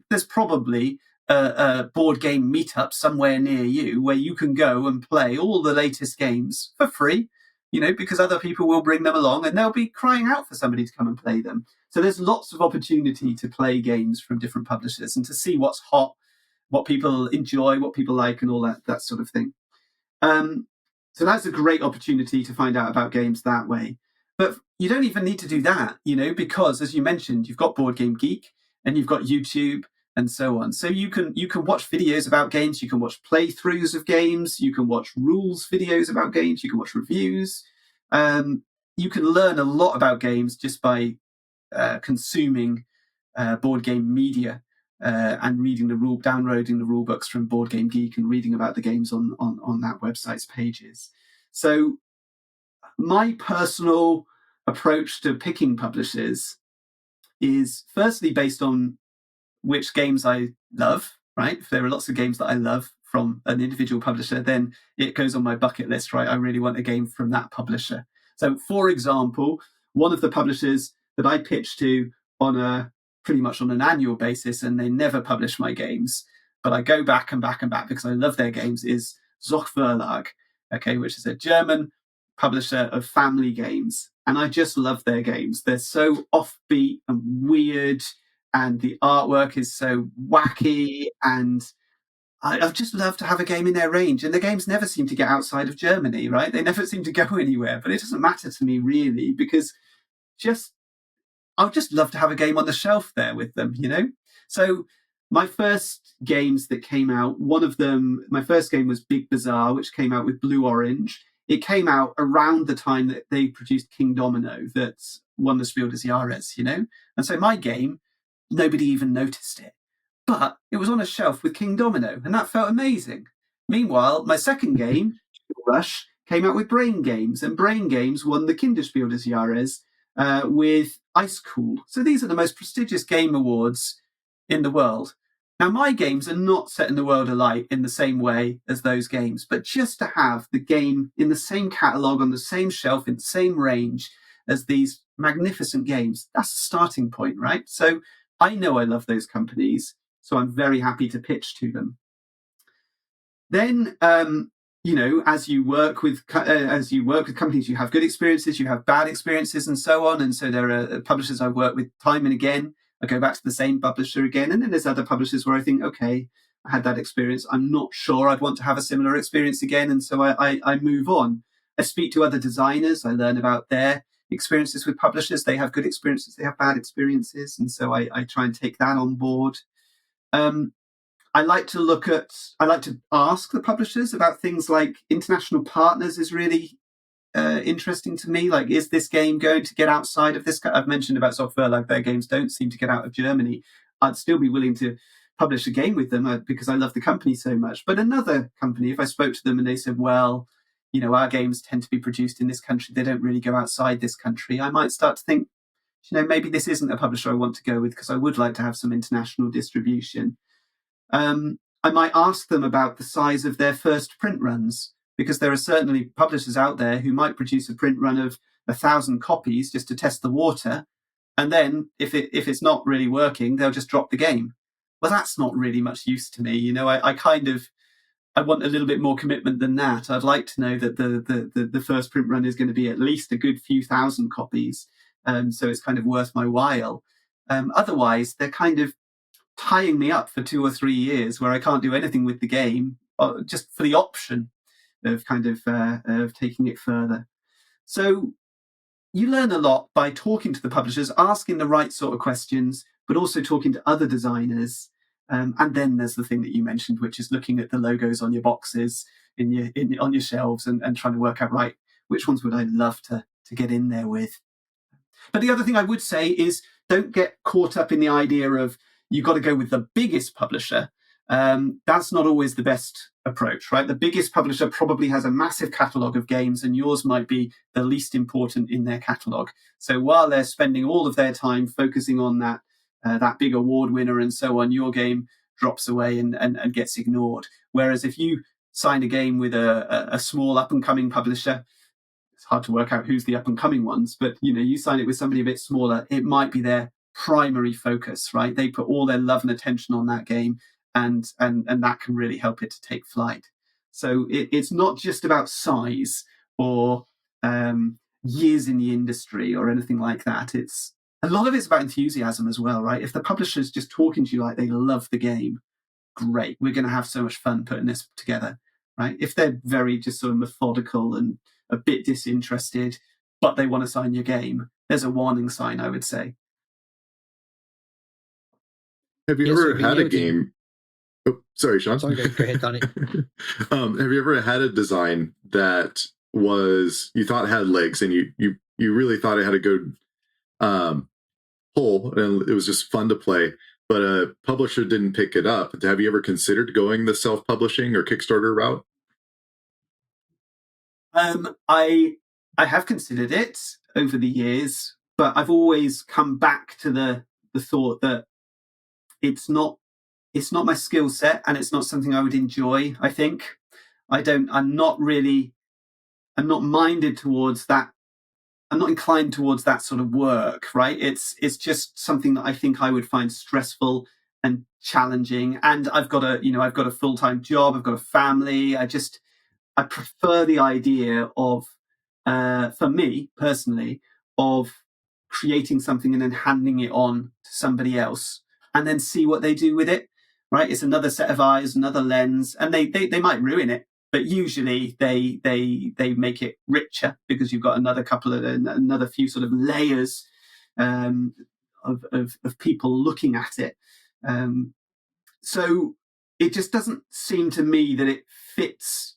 There's probably a board game meetup somewhere near you where you can go and play all the latest games for free, because other people will bring them along and they'll be crying out for somebody to come and play them. So there's lots of opportunity to play games from different publishers and to see what's hot, what people enjoy, what people like, and all that sort of thing. So that's a great opportunity to find out about games that way. But you don't even need to do that, because as you mentioned, you've got Board Game Geek and you've got YouTube and so on. So you can watch videos about games, you can watch playthroughs of games, you can watch rules videos about games, you can watch reviews. You can learn a lot about games just by consuming board game media and downloading the rule books from Board Game Geek and reading about the games on that website's pages. So my personal approach to picking publishers is firstly based on which games I love, right? If there are lots of games that I love from an individual publisher, then it goes on my bucket list, right? I really want a game from that publisher. So, for example, one of the publishers that I pitch to pretty much on an annual basis, and they never publish my games, but I go back and back and back because I love their games, is Zoch Verlag, okay, which is a German publisher of family games. And I just love their games. They're so offbeat and weird, and the artwork is so wacky, and I'd just love to have a game in their range. And the games never seem to get outside of Germany, right? They never seem to go anywhere, but it doesn't matter to me really, because I'd just love to have a game on the shelf there with them, So my first games that came out, my first game was Big Bazaar, which came out with Blue Orange. It came out around the time that they produced King Domino that won the Spiel des Jahres, And so my game, nobody even noticed it. But it was on a shelf with King Domino, and that felt amazing. Meanwhile, my second game, Rush, came out with Brain Games, and Brain Games won the Kinderspiel des Jahres with Ice Cool. So these are the most prestigious game awards in the world. Now, my games are not setting the world alight in the same way as those games, but just to have the game in the same catalogue, on the same shelf, in the same range as these magnificent games, that's the starting point, right? So I know I love those companies, so I'm very happy to pitch to them. Then, as you work with companies, you have good experiences, you have bad experiences, and so on. And so there are publishers I've worked with time and again. I go back to the same publisher again, and then there's other publishers where I think, okay, I had that experience. I'm not sure I'd want to have a similar experience again, and so I move on. I speak to other designers. I learn about their experiences with publishers. They have good experiences, they have bad experiences, and so I try and take that on board. I like to ask the publishers about things like international partners is really interesting to me. Like, is this game going to get outside of this? I've mentioned about Zoch Verlag, their games don't seem to get out of Germany. I'd still be willing to publish a game with them because I love the company so much. But another company, if I spoke to them and they said, well, our games tend to be produced in this country, they don't really go outside this country, I might start to think, maybe this isn't a publisher I want to go with, because I would like to have some international distribution. I might ask them about the size of their first print runs, because there are certainly publishers out there who might produce a print run of 1,000 copies just to test the water. And then if it's not really working, they'll just drop the game. Well, that's not really much use to me. I want a little bit more commitment than that. I'd like to know that the first print run is going to be at least a good few thousand copies. So it's kind of worth my while. Otherwise, they're kind of tying me up for 2 or 3 years where I can't do anything with the game, just for the option of of taking it further. So you learn a lot by talking to the publishers, asking the right sort of questions, but also talking to other designers. And then there's the thing that you mentioned, which is looking at the logos on your boxes, on your shelves, and trying to work out, right, which ones would I love to get in there with. But the other thing I would say is, don't get caught up in the idea of you've got to go with the biggest publisher. That's not always the best approach, right? The biggest publisher probably has a massive catalogue of games, and yours might be the least important in their catalogue. So while they're spending all of their time focusing on that big award winner and so on, your game drops away and gets ignored. Whereas if you sign a game with a small up-and-coming publisher, it's hard to work out who's the up-and-coming ones, but you sign it with somebody a bit smaller, it might be their primary focus, right? They put all their love and attention on that game, and that can really help it to take flight. So it's not just about size or years in the industry or anything like that. It's a lot of it's about enthusiasm as well, right? If the publisher's just talking to you like they love the game, great, we're going to have so much fun putting this together, right? If they're very just sort of methodical and a bit disinterested, but they want to sign your game, there's a warning sign, I would say. Have you ever had a game? Oh, sorry, Sean. Sorry, go ahead, Donnie. Have you ever had a design that was you thought had legs and you really thought it had a good pull and it was just fun to play, but a publisher didn't pick it up? Have you ever considered going the self-publishing or Kickstarter route? I have considered it over the years, but I've always come back to the thought that it's not my skill set and it's not something I would enjoy. I think I'm not minded towards that. I'm not inclined towards that sort of work, right? It's just something that I think I would find stressful and challenging. And I've got a full-time job, I've got a family. I prefer the idea of, for me personally, of creating something and then handing it on to somebody else and then see what they do with it, right? It's another set of eyes, another lens, and they might ruin it, but usually they make it richer because you've got another few sort of layers of people looking at it. So it just doesn't seem to me that it fits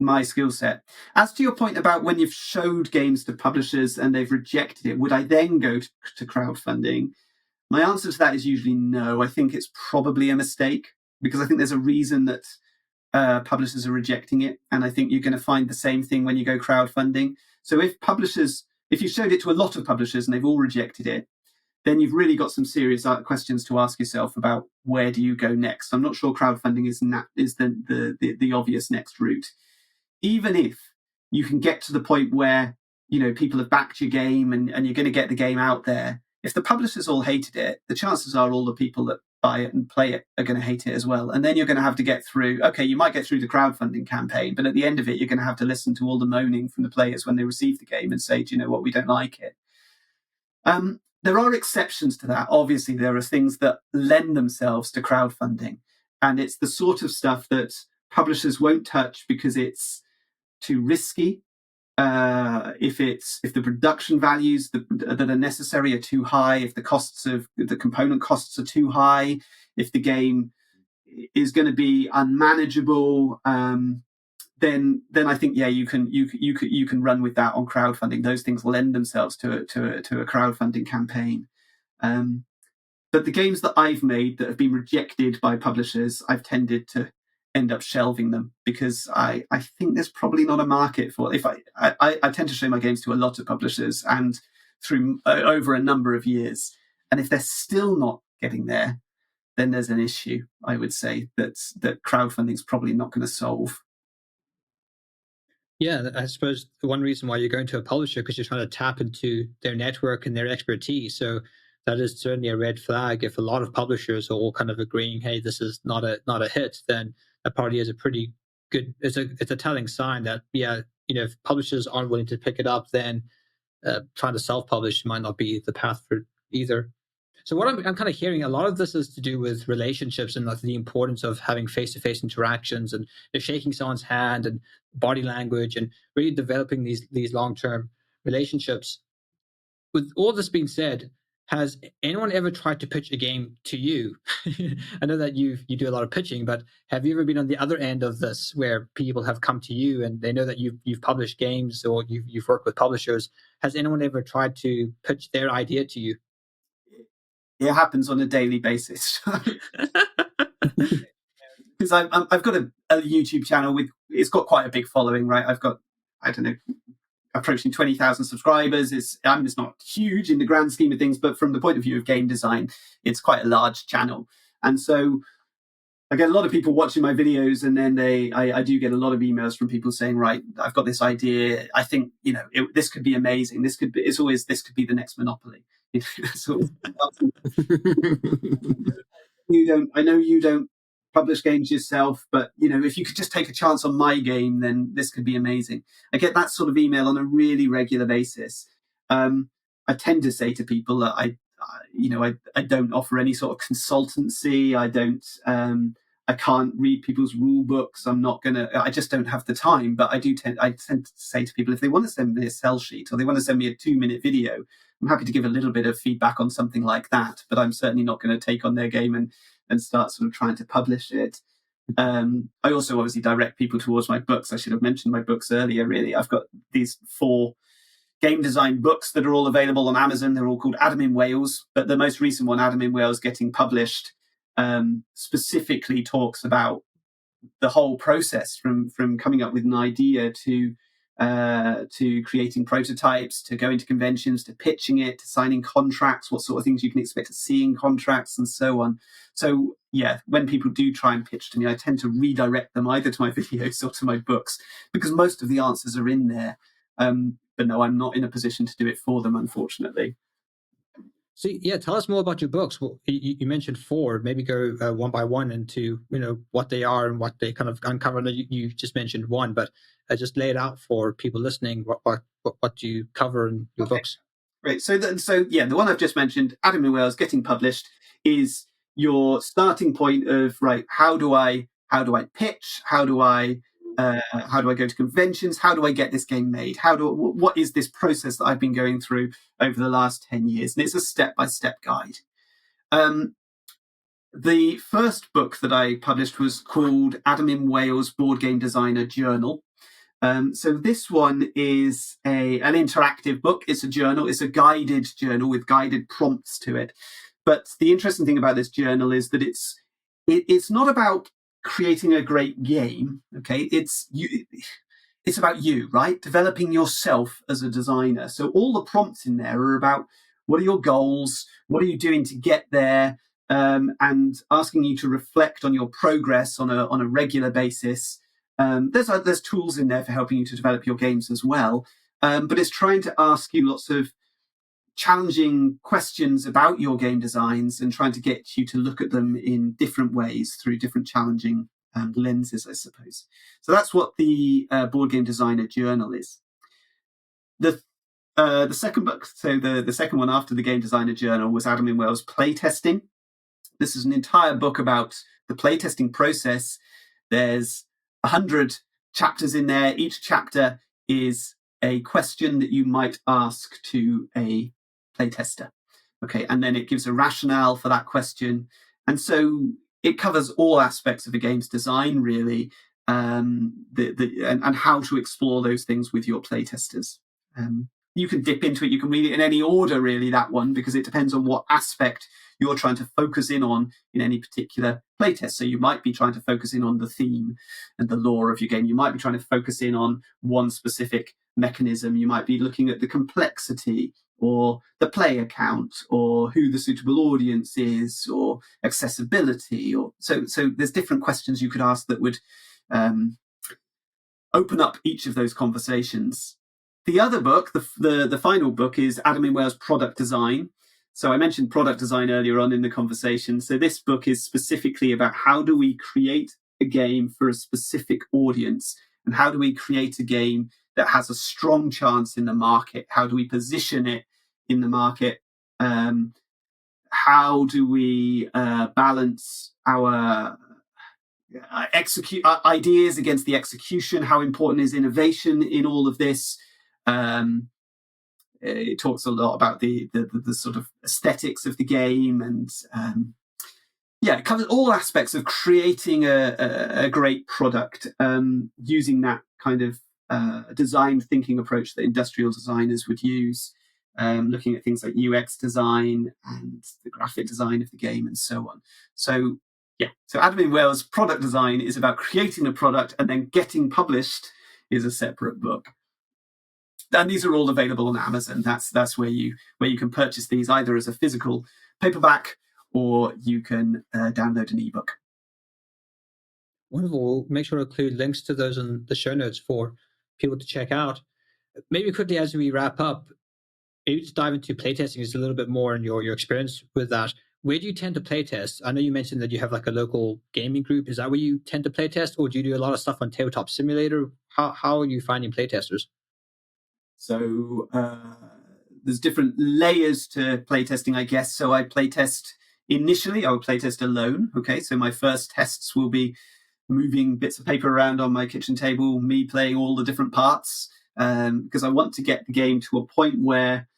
my skill set. As to your point about when you've showed games to publishers and they've rejected it, would I then go to crowdfunding? My answer to that is usually no. I think it's probably a mistake because I think there's a reason that publishers are rejecting it. And I think you're going to find the same thing when you go crowdfunding. So if you showed it to a lot of publishers and they've all rejected it, then you've really got some serious questions to ask yourself about where do you go next. I'm not sure crowdfunding is the obvious next route. Even if you can get to the point where, people have backed your game and you're going to get the game out there, if the publishers all hated it, the chances are all the people that buy it and play it are going to hate it as well. And then you're going to have to get through, you might get through the crowdfunding campaign, but at the end of it, you're going to have to listen to all the moaning from the players when they receive the game and say, do you know what, we don't like it. There are exceptions to that. Obviously, there are things that lend themselves to crowdfunding. And it's the sort of stuff that publishers won't touch because it's too risky. If the production values that are necessary are too high, if the component costs are too high, if the game is going to be unmanageable, then I think you can run with that on crowdfunding. Those things lend themselves to a crowdfunding campaign. But the games that I've made that have been rejected by publishers, I've tended to end up shelving them because I think there's probably not a market for it. I tend to show my games to a lot of publishers and through over a number of years, and if they're still not getting there, then there's an issue. I would say that crowdfunding is probably not going to solve. Yeah, I suppose the one reason why you're going to a publisher because you're trying to tap into their network and their expertise. So that is certainly a red flag. If a lot of publishers are all kind of agreeing, hey, this is not a hit, then that probably is a pretty good. It's a telling sign that if publishers aren't willing to pick it up, then trying to self-publish might not be the path for either. So what I'm kind of hearing, a lot of this is to do with relationships and like the importance of having face-to-face interactions and shaking someone's hand and body language and really developing these long-term relationships. With all this being said, has anyone ever tried to pitch a game to you? I know that you do a lot of pitching, but have you ever been on the other end of this where people have come to you and they know that you've published games or you've worked with publishers? Has anyone ever tried to pitch their idea to you? It happens on a daily basis. Because I've got a YouTube channel it's got quite a big following, right? I've got, I don't know, approaching 20,000 subscribers. It's not huge in the grand scheme of things, but from the point of view of game design, it's quite a large channel. And so I get a lot of people watching my videos, and then I do get a lot of emails from people saying, right, I've got this idea. I think, this could be amazing. This could be the next Monopoly. So I know you don't publish games yourself, but if you could just take a chance on my game, then this could be amazing. I get that sort of email on a really regular basis. I tend to say to people that I don't offer any sort of consultancy. I don't I can't read people's rule books. I just don't have the time. But I tend to say to people, if they want to send me a sell sheet or they want to send me a 2-minute video, I'm happy to give a little bit of feedback on something like that. But I'm certainly not going to take on their game and start sort of trying to publish it. I also obviously direct people towards my books. I should have mentioned my books earlier, really. I've got these 4 game design books that are all available on Amazon. They're all called Adam in Wales, but the most recent one, Adam in Wales Getting Published, specifically talks about the whole process from coming up with an idea to creating prototypes, to going to conventions, to pitching it, to signing contracts, what sort of things you can expect to see in contracts, and so on. So yeah, when people do try and pitch to me, I tend to redirect them either to my videos or to my books, because most of the answers are in there. But no, I'm not in a position to do it for them, unfortunately. So yeah, tell us more about your books. Well, you mentioned 4. Maybe go one by one into what they are and what they kind of uncover. You just mentioned one, but just lay it out for people listening. What you cover in your books. Right. So the one I've just mentioned, Adam in Wales Getting Published, is your starting point of right. How do I pitch? How do I go to conventions? How do I get this game made? What is this process that I've been going through over the last 10 years? And it's a step-by-step guide. The first book that I published was called Adam in Wales Board Game Designer Journal. So this one is an interactive book. It's a journal. It's a guided journal with guided prompts to it. But the interesting thing about this journal is that it's not about creating a great game. Okay, it's about you, right? Developing yourself as a designer. So all the prompts in there are about what are your goals, what are you doing to get there, and asking you to reflect on your progress on a regular basis. There's tools in there for helping you to develop your games as well, but it's trying to ask you lots of challenging questions about your game designs and trying to get you to look at them in different ways through different challenging lenses, I suppose. So that's what the Board Game Designer Journal is. The second book, so the second one after the Game Designer Journal, was Adam in Wales Playtesting. This is an entire book about the playtesting process. There's 100 chapters in there. Each chapter is a question that you might ask to a playtester. Okay, and then it gives a rationale for that question. And so it covers all aspects of a game's design, really, and how to explore those things with your playtesters. You can dip into it. You can read it in any order, really, that one, because it depends on what aspect you're trying to focus in on in any particular playtest. So you might be trying to focus in on the theme and the lore of your game. You might be trying to focus in on one specific mechanism. You might be looking at the complexity or the player count or who the suitable audience is or accessibility. Or so there's different questions you could ask that would open up each of those conversations. The other book, the final book, is Adam in Wales Product Design. So I mentioned product design earlier on in the conversation. So this book is specifically about how do we create a game for a specific audience, and how do we create a game that has a strong chance in the market? How do we position it in the market? How do we balance our execute ideas against the execution? How important is innovation in all of this? It talks a lot about the sort of aesthetics of the game, and it covers all aspects of creating a great product using that kind of design thinking approach that industrial designers would use, looking at things like UX design and the graphic design of the game and so on. So Adam in Wales Product Design is about creating a product, and then getting published is a separate book. And these are all available on Amazon. That's where you can purchase these either as a physical paperback or you can download an ebook. Wonderful. We'll make sure to include links to those in the show notes for people to check out. Maybe quickly as we wrap up, maybe just dive into playtesting just a little bit more and your experience with that. Where do you tend to playtest? I know you mentioned that you have like a local gaming group. Is that where you tend to playtest, or do you do a lot of stuff on Tabletop Simulator? How are you finding playtesters? So there's different layers to playtesting, I guess. So I playtest initially I will playtest alone. Okay, so my first tests will be moving bits of paper around on my kitchen table, me playing all the different parts, because I want to get the game to a point where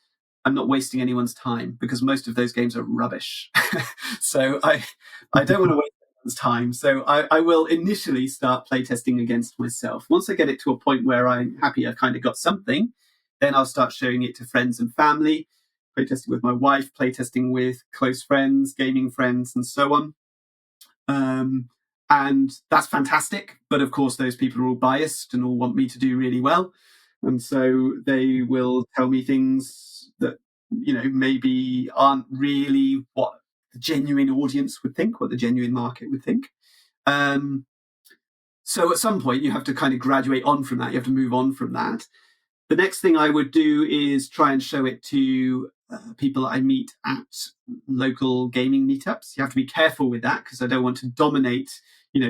I'm not wasting anyone's time, because most of those games are rubbish. So I don't want to waste anyone's time. So I will initially start playtesting against myself. Once I get it to a point where I'm happy I've kind of got something, then I'll start showing it to friends and family, playtesting with my wife, playtesting with close friends, gaming friends, and so on. And that's fantastic. But of course, those people are all biased and all want me to do really well. And so they will tell me things that, maybe aren't really what the genuine audience would think, what the genuine market would think. So at some point, you have to kind of graduate on from that. You have to move on from that. The next thing I would do is try and show it to people I meet at local gaming meetups. You have to be careful with that, because I don't want to dominate,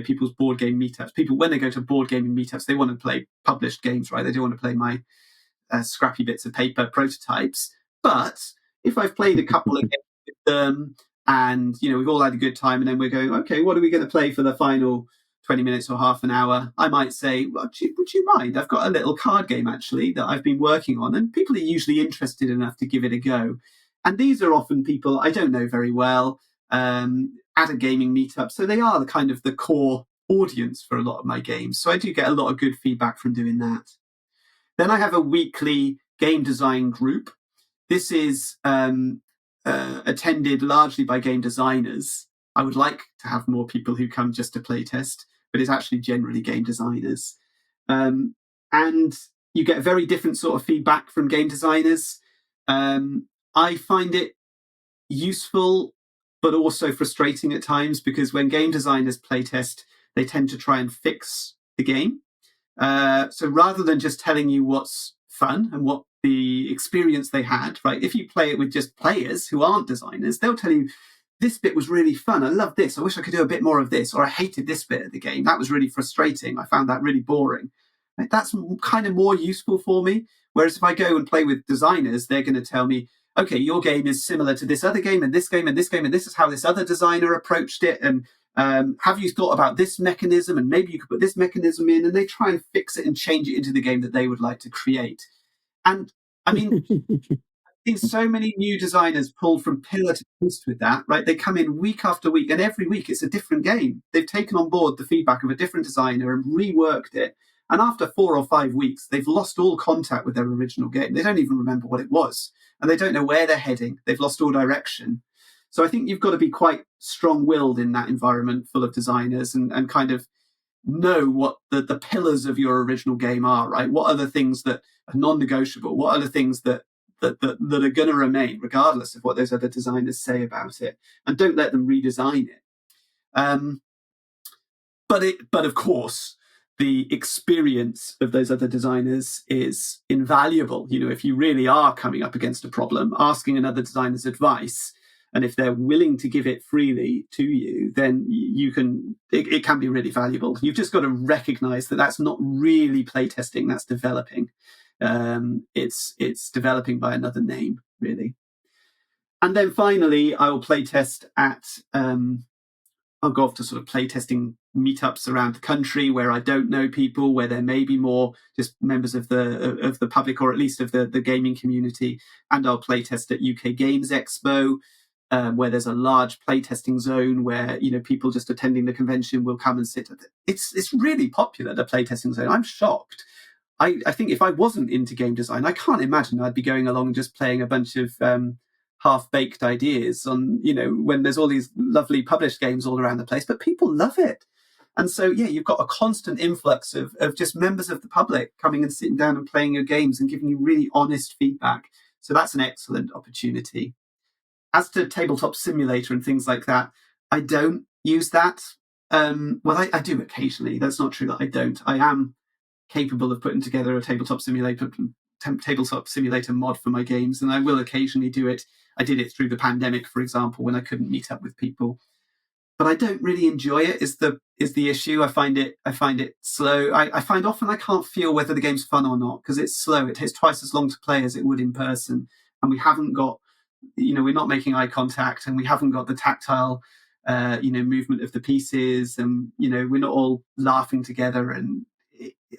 people's board game meetups. People, when they go to board gaming meetups, they want to play published games, right? They don't want to play my scrappy bits of paper prototypes. But if I've played a couple of games with them and, we've all had a good time, and then we're going, okay, what are we going to play for the final 20 minutes or half an hour? I might say, well, would you mind? I've got a little card game, actually, that I've been working on, and people are usually interested enough to give it a go. And these are often people I don't know very well at a gaming meetup. So they are the core audience for a lot of my games. So I do get a lot of good feedback from doing that. Then I have a weekly game design group. This is attended largely by game designers. I would like to have more people who come just to playtest, but it's actually generally game designers. And you get very different sort of feedback from game designers. I find it useful, but also frustrating at times, because when game designers playtest, they tend to try and fix the game. So rather than just telling you what's fun and what the experience they had, right? If you play it with just players who aren't designers, they'll tell you, this bit was really fun. I love this. I wish I could do a bit more of this. Or I hated this bit of the game. That was really frustrating. I found that really boring. Right? That's kind of more useful for me. Whereas if I go and play with designers, they're going to tell me, okay, your game is similar to this other game and this game and this game, and this is how this other designer approached it. And have you thought about this mechanism? And maybe you could put this mechanism in. And they try and fix it and change it into the game that they would like to create. And I mean, I've seen so many new designers pulled from pillar to post with that, right? They come in week after week, and every week it's a different game. They've taken on board the feedback of a different designer and reworked it. And after 4 or 5 weeks, they've lost all contact with their original game. They don't even remember what it was, and they don't know where they're heading. They've lost all direction. So I think you've got to be quite strong-willed in that environment full of designers, and kind of know what the pillars of your original game are, right? What are the things that are non-negotiable? What are the things that are going to remain regardless of what those other designers say about it? And don't let them redesign it. But of course, the experience of those other designers is invaluable. If you really are coming up against a problem, asking another designer's advice, and if they're willing to give it freely to you, then it can be really valuable. You've just got to recognize that that's not really playtesting, that's developing. It's developing by another name, really. And then finally, I will playtest at, I'll go off to sort of playtesting meetups around the country where I don't know people, where there may be more just members of the public, or at least of the gaming community. And I'll playtest at UK Games Expo, where there's a large playtesting zone where, people just attending the convention will come and sit at it. It's really popular, the playtesting zone. I'm shocked. I think if I wasn't into game design, I can't imagine I'd be going along just playing a bunch of half-baked ideas on, when there's all these lovely published games all around the place, but people love it. And so, yeah, you've got a constant influx of just members of the public coming and sitting down and playing your games and giving you really honest feedback. So that's an excellent opportunity. As to Tabletop Simulator and things like that, I don't use that. I do occasionally. That's not true that I don't. I am capable of putting together a tabletop simulator mod for my games, and I will occasionally do it. I did it through the pandemic, for example, when I couldn't meet up with people. But I don't really enjoy it. Is the issue? I find it slow. I find often I can't feel whether the game's fun or not because it's slow. It takes twice as long to play as it would in person, and we haven't got we're not making eye contact, and we haven't got the tactile movement of the pieces, and we're not all laughing together, and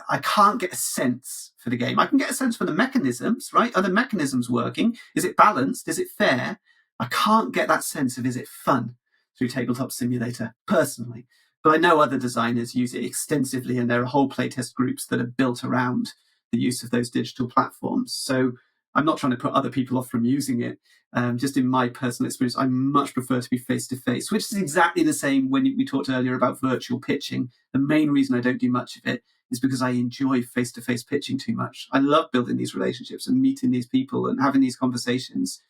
I can't get a sense for the game. I can get a sense for the mechanisms, right? Are the mechanisms working? Is it balanced? Is it fair? I can't get that sense of, is it fun through Tabletop Simulator, personally. But I know other designers use it extensively, and there are whole playtest groups that are built around the use of those digital platforms. So I'm not trying to put other people off from using it. Just in my personal experience, I much prefer to be face-to-face, which is exactly the same when we talked earlier about virtual pitching. The main reason I don't do much of it is because I enjoy face-to-face pitching too much. I love building these relationships and meeting these people and having these conversations.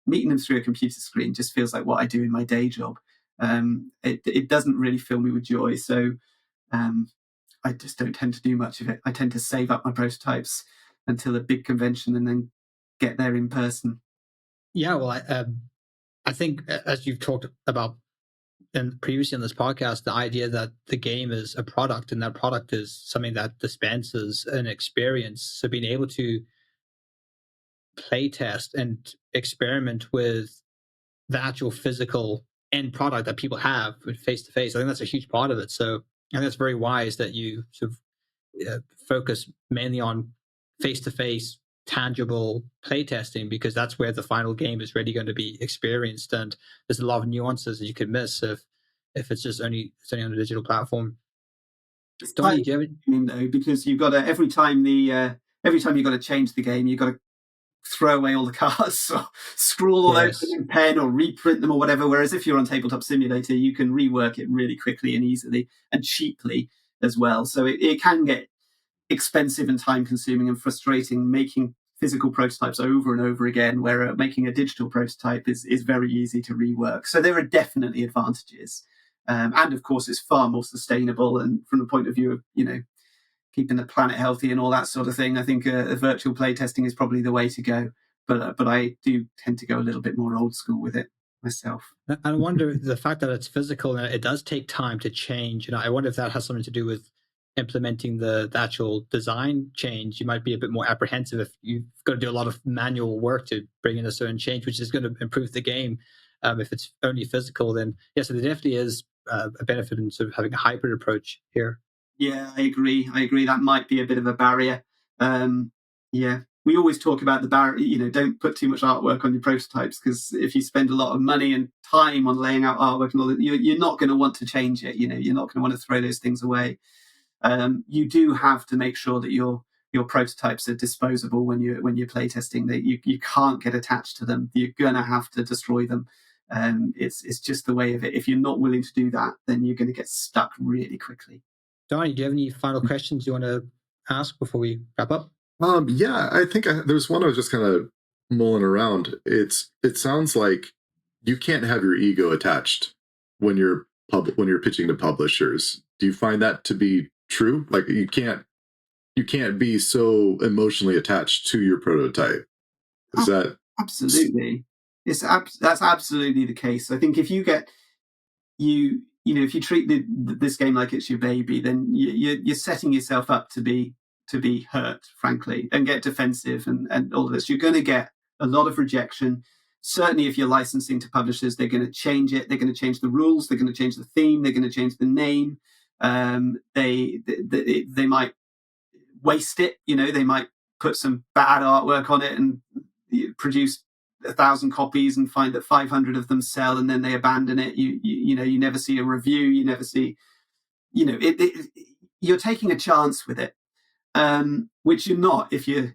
Meeting them through a computer screen just feels like what I do in my day job. It doesn't really fill me with joy. So I just don't tend to do much of it. I tend to save up my prototypes until a big convention and then get there in person. Yeah, well, I think, as you've talked about previously on this podcast, the idea that the game is a product, and that product is something that dispenses an experience. So being able to play test and experiment with the actual physical end product that people have face to face, I think that's a huge part of it. So I think that's very wise that you sort of focus mainly on face to face, tangible playtesting, because that's where the final game is really going to be experienced, and there's a lot of nuances that you could miss if it's just only on a digital platform. Donnie, do you have it? Though, because you've got to every time you've got to change the game, you've got to throw away all the cards or scroll all over them in pen or reprint them or whatever. Whereas if you're on Tabletop Simulator, you can rework it really quickly and easily and cheaply as well. So it can get expensive and time consuming and frustrating making physical prototypes over and over again, where making a digital prototype is very easy to rework. So there are definitely advantages. And of course, it's far more sustainable. And from the point of view of, keeping the planet healthy and all that sort of thing, I think virtual playtesting is probably the way to go. But I do tend to go a little bit more old school with it myself. I wonder, the fact that it's physical and it does take time to change, and I wonder if that has something to do with implementing the actual design change. You might be a bit more apprehensive if you've got to do a lot of manual work to bring in a certain change, which is going to improve the game. If it's only physical, then yes, there definitely is a benefit in sort of having a hybrid approach here. Yeah, I agree. That might be a bit of a barrier. We always talk about the barrier. Don't put too much artwork on your prototypes, because if you spend a lot of money and time on laying out artwork and all that, you're not going to want to change it. You're not going to want to throw those things away. You do have to make sure that your prototypes are disposable when you're playtesting. That you can't get attached to them. You're gonna have to destroy them. It's just the way of it. If you're not willing to do that, then you're going to get stuck really quickly. Donnie, do you have any final questions you want to ask before we wrap up? Yeah, I think there's one I was just kind of mulling around. It sounds like you can't have your ego attached when you're pitching to publishers. Do you find that to be true? Like you can't be so emotionally attached to your prototype. Is that absolutely? That's absolutely the case. I think if you get if you treat this game like it's your baby, then you're setting yourself up to be hurt, frankly, and get defensive and all of this. You're going to get a lot of rejection. Certainly, if you're licensing to publishers, they're going to change it. They're going to change the rules. They're going to change the theme. They're going to change the name. They might waste it. They might put some bad artwork on it and produce 1,000 copies and find that 500 of them sell, and then they abandon it. You never see a review. You never see, you're taking a chance with it, which you're not if you're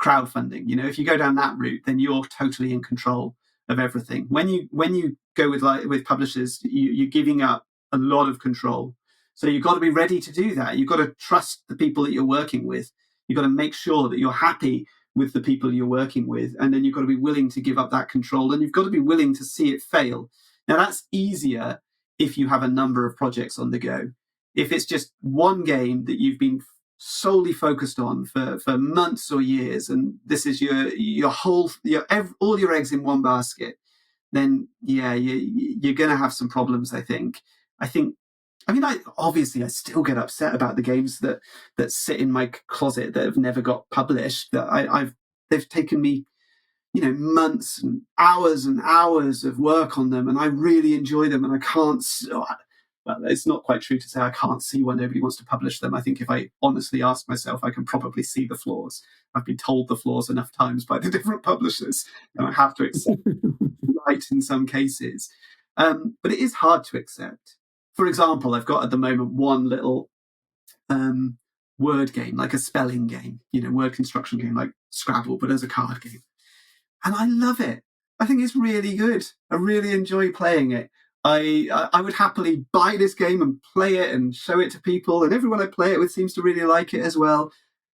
crowdfunding. If you go down that route, then you're totally in control of everything. When you go with publishers, you're giving up a lot of control. So you've got to be ready to do that. You've got to trust the people that you're working with. You've got to make sure that you're happy with the people you're working with, and then you've got to be willing to give up that control, and you've got to be willing to see it fail. Now, that's easier if you have a number of projects on the go. If it's just one game that you've been solely focused on for months or years, and this is all your eggs in one basket, then you're going to have some problems. I still get upset about the games that sit in my closet that have never got published. They've taken me months and hours of work on them, and I really enjoy them, and I can't. Well, it's not quite true to say I can't see why nobody wants to publish them. I think if I honestly ask myself, I can probably see the flaws. I've been told the flaws enough times by the different publishers, and I have to accept right in some cases. But it is hard to accept. For example, I've got at the moment one little word game, like a spelling game, word construction game like Scrabble, but as a card game. And I love it. I think it's really good. I really enjoy playing it. I would happily buy this game and play it and show it to people, and everyone I play it with seems to really like it as well.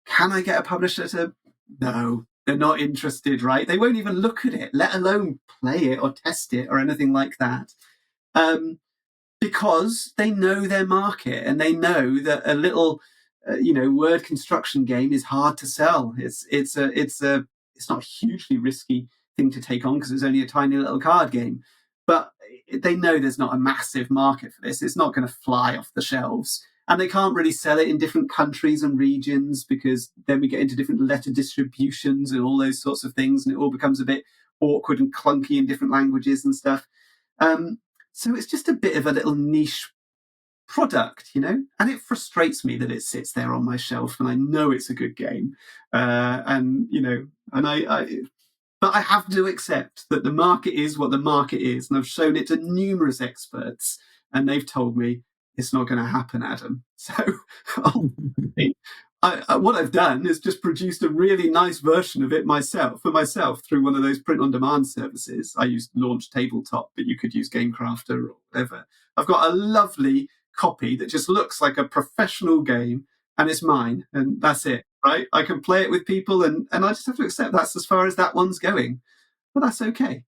Can I get a publisher to? No, they're not interested, right? They won't even look at it, let alone play it or test it or anything like that. Because they know their market, and they know that a little, word construction game is hard to sell. It's not a hugely risky thing to take on because it's only a tiny little card game, but they know there's not a massive market for this. It's not going to fly off the shelves, and they can't really sell it in different countries and regions because then we get into different letter distributions and all those sorts of things, and it all becomes a bit awkward and clunky in different languages and stuff. So it's just a bit of a little niche product, and it frustrates me that it sits there on my shelf, and I know it's a good game, but I have to accept that the market is what the market is, and I've shown it to numerous experts, and they've told me it's not going to happen, Adam. So what I've done is just produced a really nice version of it for myself through one of those print-on-demand services. I used Launch Tabletop, but you could use GameCrafter or whatever. I've got a lovely copy that just looks like a professional game, and it's mine, and that's it, right? I can play it with people, and I just have to accept that's as far as that one's going. But that's okay.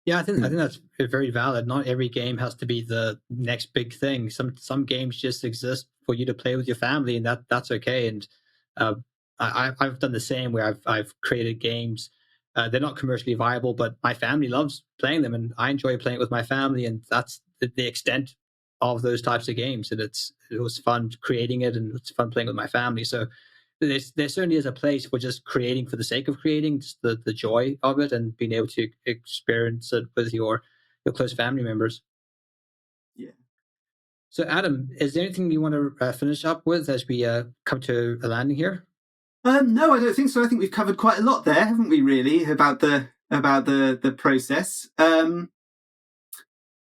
Yeah, I think that's very valid. Not every game has to be the next big thing. Some games just exist for you to play with your family, and that's okay. And I've done the same, where I've created games. They're not commercially viable, but my family loves playing them, and I enjoy playing it with my family. And that's the extent of those types of games. And it was fun creating it, and it's fun playing with my family. So there certainly is a place for just creating for the sake of creating, just the joy of it, and being able to experience it with your close family members. Yeah. So, Adam, is there anything you want to finish up with as we come to a landing here? No, I don't think so. I think we've covered quite a lot there, haven't we? Really, about the process.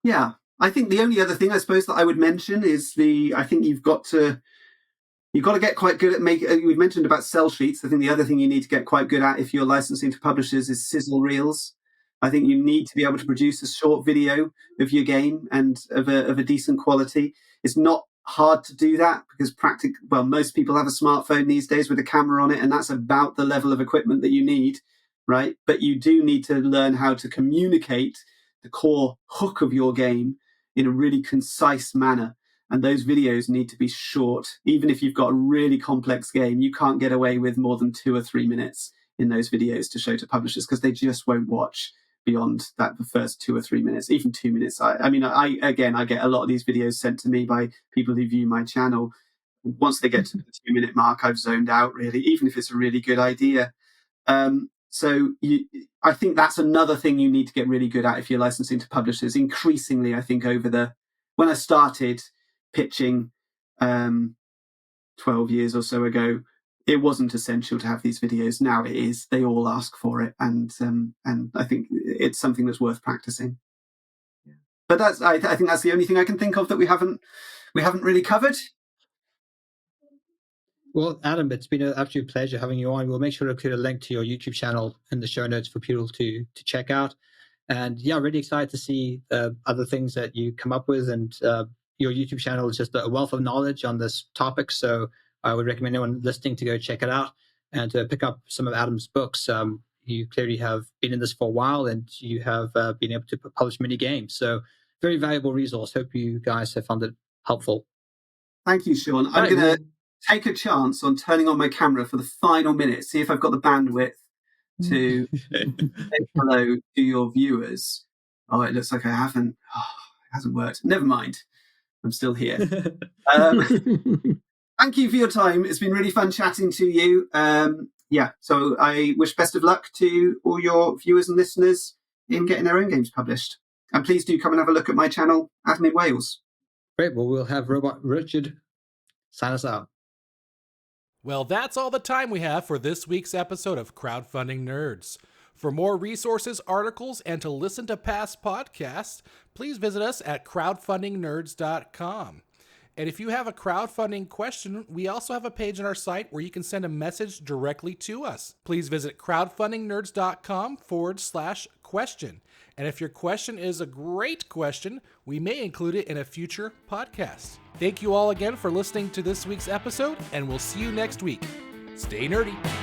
Yeah, I think the only other thing I suppose that I would mention is I think you've got to get quite good at making. We've mentioned about sell sheets. I think the other thing you need to get quite good at if you're licensing to publishers is sizzle reels. I think you need to be able to produce a short video of your game and of a decent quality. It's not hard to do that because most people have a smartphone these days with a camera on it, and that's about the level of equipment that you need, right? But you do need to learn how to communicate the core hook of your game in a really concise manner. And those videos need to be short. Even if you've got a really complex game, you can't get away with more than 2 or 3 minutes in those videos to show to publishers because they just won't watch beyond that, the first 2 or 3 minutes, even 2 minutes. I get a lot of these videos sent to me by people who view my channel. Once they get to the 2-minute mark, I've zoned out, really, even if it's a really good idea. I think that's another thing you need to get really good at if you're licensing to publishers. Increasingly, I think when I started pitching 12 years or so ago, it wasn't essential to have these videos. Now it is. They all ask for it, and I think it's something that's worth practicing. Yeah. But I think that's the only thing I can think of that we haven't really covered. Well, Adam, it's been an absolute pleasure having you on. We'll make sure to include a link to your YouTube channel in the show notes for people to check out. And yeah, really excited to see other things that you come up with. And your YouTube channel is just a wealth of knowledge on this topic. So I would recommend anyone listening to go check it out and to pick up some of Adam's books. You clearly have been in this for a while, and you have been able to publish many games. So very valuable resource. Hope you guys have found it helpful. Thank you, Sean. I'm going to take a chance on turning on my camera for the final minute, see if I've got the bandwidth to say hello to your viewers. Oh, it looks like I haven't. Oh, it hasn't worked. Never mind. I'm still here. Thank you for your time. It's been really fun chatting to you. yeah, so I wish best of luck to all your viewers and listeners in getting their own games published. And please do come and have a look at my channel, Adam in Wales. Great. Well, we'll have Robot Richard sign us out. Well, that's all the time we have for this week's episode of Crowdfunding Nerds. For more resources, articles, and to listen to past podcasts, please visit us at crowdfundingnerds.com. And if you have a crowdfunding question, we also have a page on our site where you can send a message directly to us. Please visit crowdfundingnerds.com/question. And if your question is a great question, we may include it in a future podcast. Thank you all again for listening to this week's episode, and we'll see you next week. Stay nerdy.